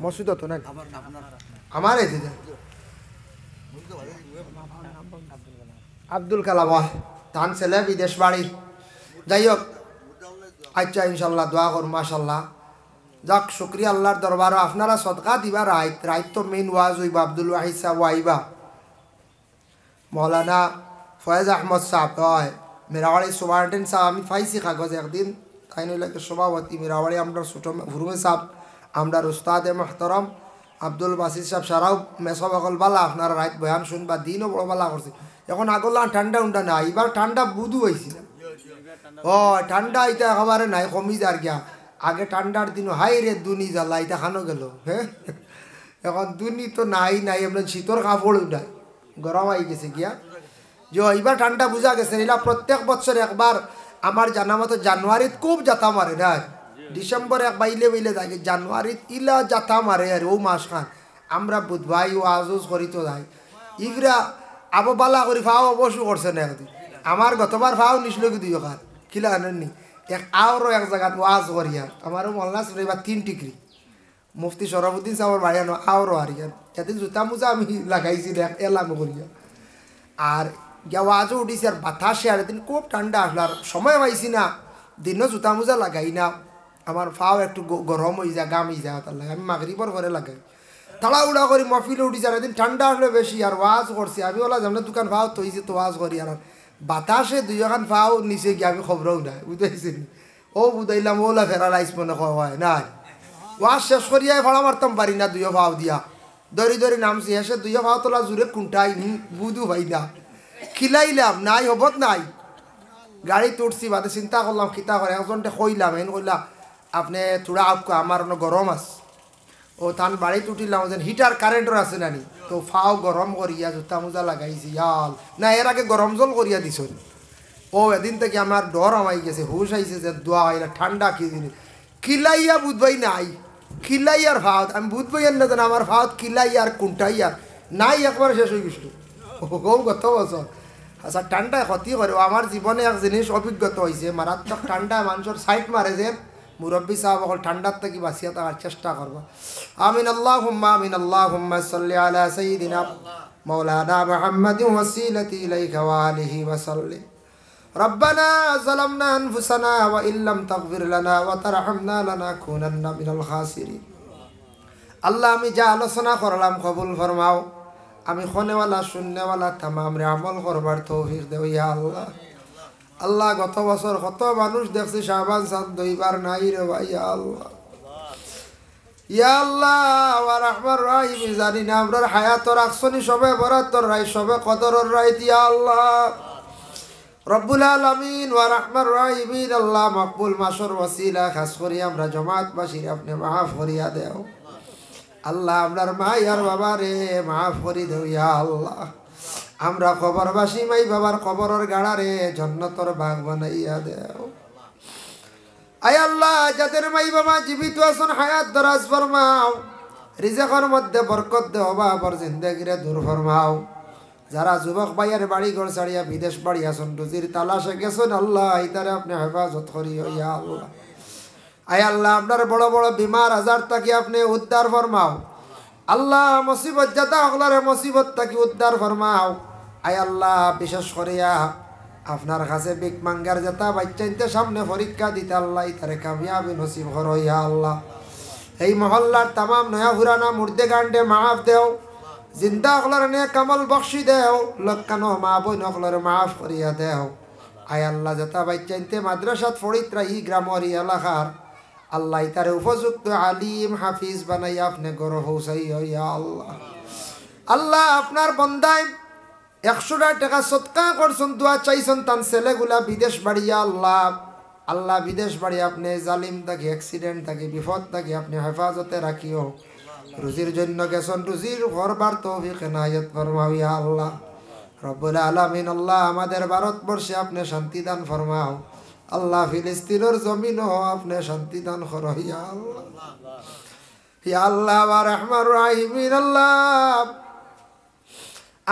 মসজিদ তো না আমার এই আব্দুল কালাম ধান ছেলে বিদেশ বাড়ি। যাই হোক, আচ্ছা ইনশাল্লাহ দোয়া করুন মাশাল্লাহ। যাক শুক্রিয়া আল্লাহর দরবার। আপনারা সদকা দিবা রাইত, রাইত তো মেইন ওয়াজ হইবা। আব্দুল ওয়াহিদ সাহেব আইবা, মৌলানা ফয়েজ আহমদ সাহেব হয়, মেরাওয়াড়ি সুবার্টেন সাহেব আমি পাইছি কাগজ একদিন, তাই নইলে সভাপতি মেরাওয়াড়ি আমরা ছোটো হুরুমে সাহেব, আমরা উস্তাদে মোহতরম আব্দুল বাসির সাহেব সারাও মেসব অকল বালা। আপনারা রাইত বয়ান শুনবা, দিনও বড় বালা করছে। এখন আগলা ঠান্ডা উন্ডা না, এবার ঠান্ডা বুধু হয়েছিল। ও ঠান্ডা এটা একেবারে নাই, কমি যার গিয়া। আগে ঠান্ডার দিনও হাই রে দুনি জ্বালা, এটা খানো গেল। হ্যাঁ এখন দুনি তো নাই নাই, এমন শীতর কাপড় উঠাই গরম আই গেছে গিয়া। যে এইবার ঠান্ডা বুঝা গেছে। এলা প্রত্যেক বছর একবার আমার জানা মতো জানুয়ারিত খুব যাতা মারে না, ডিসেম্বর এক বাইলে বাইলে থাকে, জানুয়ারিত ইলা যাতা মারে। আর ও মাস খান আমরা বুধবাই ও আজুজ করি তো যাই। ইগরা আবো বালা করি ফাও অবশ্য করছে না একদিন। আমার গতবার ফাও নিছিল কি দুই খান কিলা আনেননি এক আরও এক জায়গাত ওয়াজ করিয়া আমারও মলনা ছিল এবার 3 ডিগ্রি। মুফতি শরফুদ্দিন সাহেবের বাড়ি আনো আরও হারিয়া এদিন জুতা মুজা আমি লাগাইছি এলাম করিয়া। আর গেওয়াজও উঠিছে আর বাতাসে, আর এদিন খুব ঠান্ডা আসলো। আর সময় পাইছি না, দিনও জুতা মুজা লাগাই না, আমার ফাও একটু গরম হয়ে যায়, গাম হয়ে যায়। তার লাগে আমি মাগরিবর করে লাগাই, তাড়াহুড়া করি মফিলে উঠিছে। আর এদিন ঠান্ডা আসলে বেশি, আর ওয়াজ করছি আমি ওলা যেমন দোকান ফাও তৈছে তো ওয়াজ করি। আর বাতাসে 2 ফাও নিচে গিয়ে আমি খবরও নাই বুঝাইছি। ও বুঝাইলাম ওলা ফেরা রাইস মনে হয় নাই। ওয়াজ শেষ করিয়াই ভাড়া মারতাম পারি না 2 ফাও দিয়া, দরি দরি নামছি। এসে 2 ফাও তোলা জুড়ে কুন্টাই বুধু ভাই না খিলাইলাম নাই হবত নাই। গাড়ি তুটছি বাদে চিন্তা করলাম কিতা করে। একজনটা কইলাম এন কইলা আপনি থোড়া আপকা আমার গরম আছে। ও তান বাড়ি তুটিলাম যেন হিটার কারেন্টর আছে নানি, তো ফাও গরম করিয়া জুতা মোজা লাগাইছি। ইয়াল না এর আগে গরম জল করিয়া দিছ। ও এদিন থেকে আমার ডর আমাই গেছে, হুশ আইছে যে দোয়া হইলা ঠান্ডা কি জিনিস। খিলাইয়া বুধবাই নাই, খিলাইয়ার ভাত আমি বুধবাই না জানি আমার ভাত খিলাইয়ার কুন্টাইয়ার নাই, একবার শেষ হয়ে গেছিল গত বছর। আচ্ছা ঠান্ডায় ক্ষতি করে। আমার জীবনে এক জিনিস অভিজ্ঞতা হয়েছে, মারাত্মক ঠান্ডায় মানুষের সাইড মারে যে। মুরব্বী সাহেব অকল ঠান্ডার থেকে বাঁচিয়ে থাকার চেষ্টা করবো। আমিন আল্লাহুম্মা আমিন আল্লাহুম্মা সাল্লি আলা সাইয়্যিদিনা মাওলানা মুহাম্মাদিন ওয়াসিলাতি ইলাইকা ওয়া আলিহি ওয়া সাল্লিম। রব্বানা যালামনা আনফুসানা ওয়া ইল্লাম তাগফির লানা ওয়া তারহামনা লানাকুনান্না মিনাল খাসিরিন। আল্লাহ আমি যা আলোচনা করলাম কবুল ফরমাও। আমি খনেওয়ালা শূন্যওয়ালা তামাম রে আমল করবার তৌফিক দেও ইয়া আল্লাহ। আল্লাহ গত বছর কত মানুষ দেখছি শাবান সাদ দইবার নাই রে ভাই। ইয়া আল্লাহ ইয়া আল্লাহ ওয়া রাহমার রাহিম জানি না আমরার হায়াতর আকসনি সবে বরাতর রাই সবে কদরর রাই। ইয়া আল্লাহ রব্বুল আলামিন ওয়া রাহমার রাহিমিন আল্লাহ মকবুল মাসর ওসিলা খাস করি আমরা জামাতবাসী আপনি মাফ করিয়া দেও। আল্লাহ আপনার মা আর বাবা রে মাফ করি দেও ইয়া আল্লাহ। আমরা কবরবাসী মাই বাবার কবরের গাড়ারে জান্নাতের বাগ বানাইয়া দেও। আয় আল্লাহ, যাদের মাই বাবা জীবিত আছেন হায়াত দরাজ ফরমাও, রিজেকের মধ্যে বরকত দেও, অভাবর জিন্দেগিরে দূর ফরমাও। যারা যুবক ভাইয়ের বাড়ি ঘর ছাড়িয়া বিদেশ বাড়ি আসুন, রুজির তালাশে গেছেন আল্লাহ, ইতারে আপনি হেফাজত করিও ইয়া আল্লাহ। আয় আল্লাহ, আপনার বড় বড় বিমার আজার তাকে আপনি উদ্ধার ফরমাও আল্লাহ। মুসিবত যাতা হকলারে মুসিবত তাকে উদ্ধার ফরমাও। আয় আল্লাহ, বিশেষ করিয়া আপনার কাছে বিক মাঙ্গার যাতা বাচ্চাইতে সামনে পরীক্ষা দিতে আল্লাহ, ইতারে কামিয়াবি নসিব করো ইয়া আল্লাহ। এই মহল্লার তামাম নয়া পুরানা মুর্দে গান্ডে মাফ দেও, জিন্দা হকলার নে কামল বখশি দেও, লক্কানো মা বই নকলার মাফ করিয়া দেও। আয় আল্লাহ, যাতা বাচ্চাইতে মাদ্রাসাত ফরিত্রা ই গ্রামর ই এলাকার আল্লাহ, তার উপযুক্ত আলিম হাফিজ বানাই আপনি গরো হৌসাই ইয়া আল্লাহ। আল্লাহ, আপনার বন্দায় 100 টাকা সৎকা করছেন, দোয়া চাইছেন, তান ছেলেগুলা বিদেশ বাড়িয়া আল্লাহ। আল্লাহ, বিদেশ বাড়ি আপনি জালিম থাকি, অ্যাক্সিডেন্ট থাকি, বিপদ থাকি আপনি হেফাজতে রাখিও। রুজির জন্য গেছেন, রুজির ঘরবার তৌফিক এনায়েত ফরমাও ইয়া আল্লাহ। রব্বুল আলামিন আল্লাহ, আমাদের ভারতবর্ষে আপনি শান্তি দান ফরমাও আল্লাহ। ফিলিস্তিনের জমিনও আপনি শান্তি দান করো ইয়া আল্লাহ। ইয়া আল্লাহ ওয়া রাহমার রাহিমিন আল্লাহ,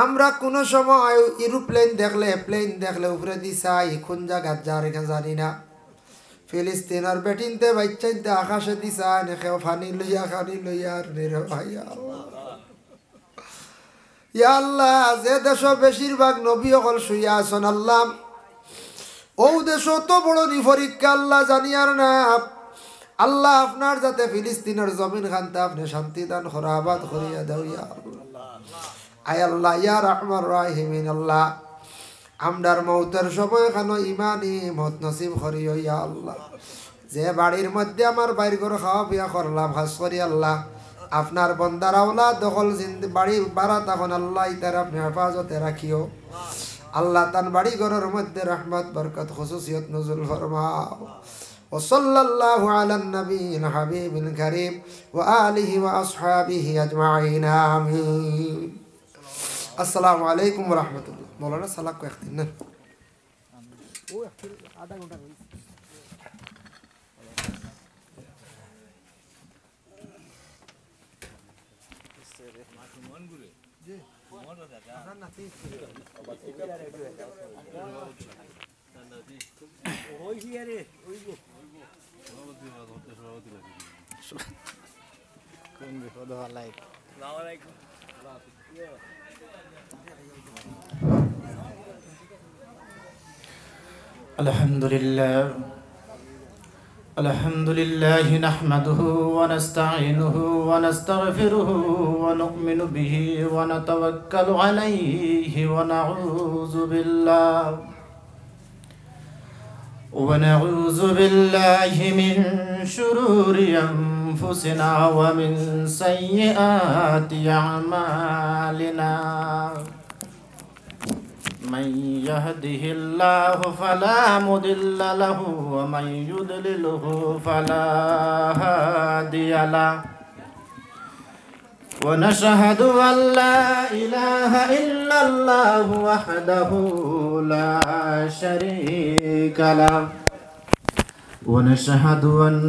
আমরা কোনো সময় এরোপ্লেন দেখলে প্লেন দেখলে উপরে দিছাই কোন জায়গার যার এখানে জানি না। ফিলিস্তিনের বেটিনতে বাচ্চাইতে আকাশে দিছাই নেখেও ফানি লইয়া আর নিরে ভাই আল্লাহ। ইয়া আল্লাহ, যে দেশ বেশিরভাগ নবী অকল শুইয়া আছেন আল্লাহ, ও দেশ তো বড় নিপরীক্ষা আল্লাহ জানিয়ার না আল্লাহ। আপনার যাতে ফিলিস্তিনের জমিন খানতে আপনি শান্তি দান করা আবাদ করিয়া দাও ইয়া আল্লাহ। আয় আল্লাহ ইয়া রাহমার রাহিমিন আল্লাহ, আমরার মৌতের সময় কেন ইমানি মত নসিব করিও ইয়া আল্লাহ। যে বাড়ির মধ্যে আমার বাইর করে খাওয়া পিয়া করলাম হাস করি আল্লাহ, আপনার বন্দার আওলা দখল বাড়ি বাড়া তখন আল্লাহ তার আপনি হেফাজতে রাখিও আল্লাহ। তান বাড়ি ঘরের মধ্যে রহমত বরকত খুসুসিয়ত নজুল ফরমাও। ওয়াসাল্লাল্লাহু আলান নবিয়িল হাবিবিল কারীম ওয়া আলিহি ওয়া আসহাবিহি আজমাইন, আমিন। আসসালামু আলাইকুম ওয়া রাহমাতুল্লাহ। মৌলানা সালাক কো একদিন না ও একদিন আধা ঘন্টা হইছে। الحمد لله نحمده ونستعينه ونستغفره ونؤمن به ونتوكل عليه ونعوذ بالله من شرور أنفسنا ومن سيئات أعمالنا. من يهده الله فلا مضل له ومن يضلله فلا هادي له. ونشهد أن لا إله إلا الله وحده لا شريك له. ونشهد أن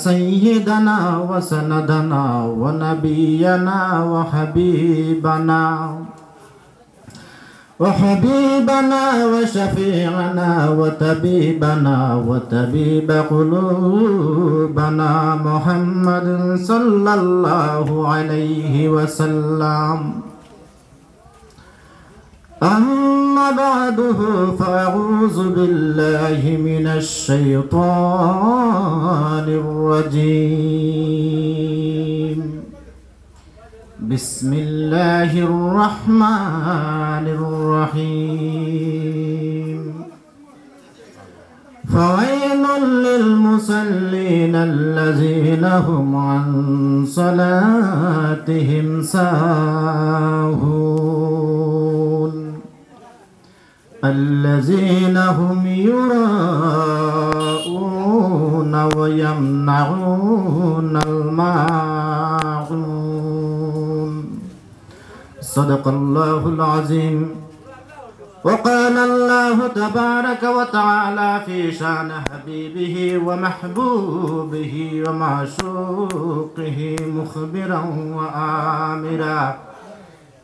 سيدنا وسندنا ونبينا وحبيبنا وشفيعنا وطبيب قلوبنا محمد صلى الله عليه وسلم. أما بعده فأعوذ بالله من الشيطان الرجيم. بسم الله الرحمن الرحيم. فويل للمصلين الذين هم عن صلاتهم ساهون الذين هم يراءون ويمنعون الماعون. صدق الله العظيم. وقال الله تبارك وتعالى في شان حبيبه ومحبوبه ومعشوقه مخبرا وآمرا: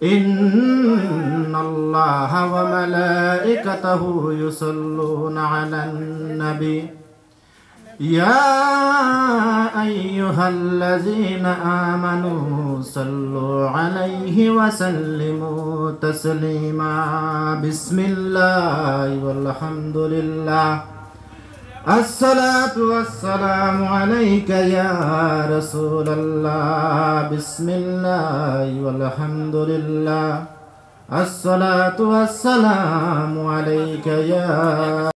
إن الله وملائكته يصلون على النبي يا أيها الذين آمنوا صلوا عليه وسلموا تسليما. بسم الله والحمد لله، الصلاة والسلام عليك يا رسول الله. بسم الله والحمد لله، الصلاة والسلام عليك يا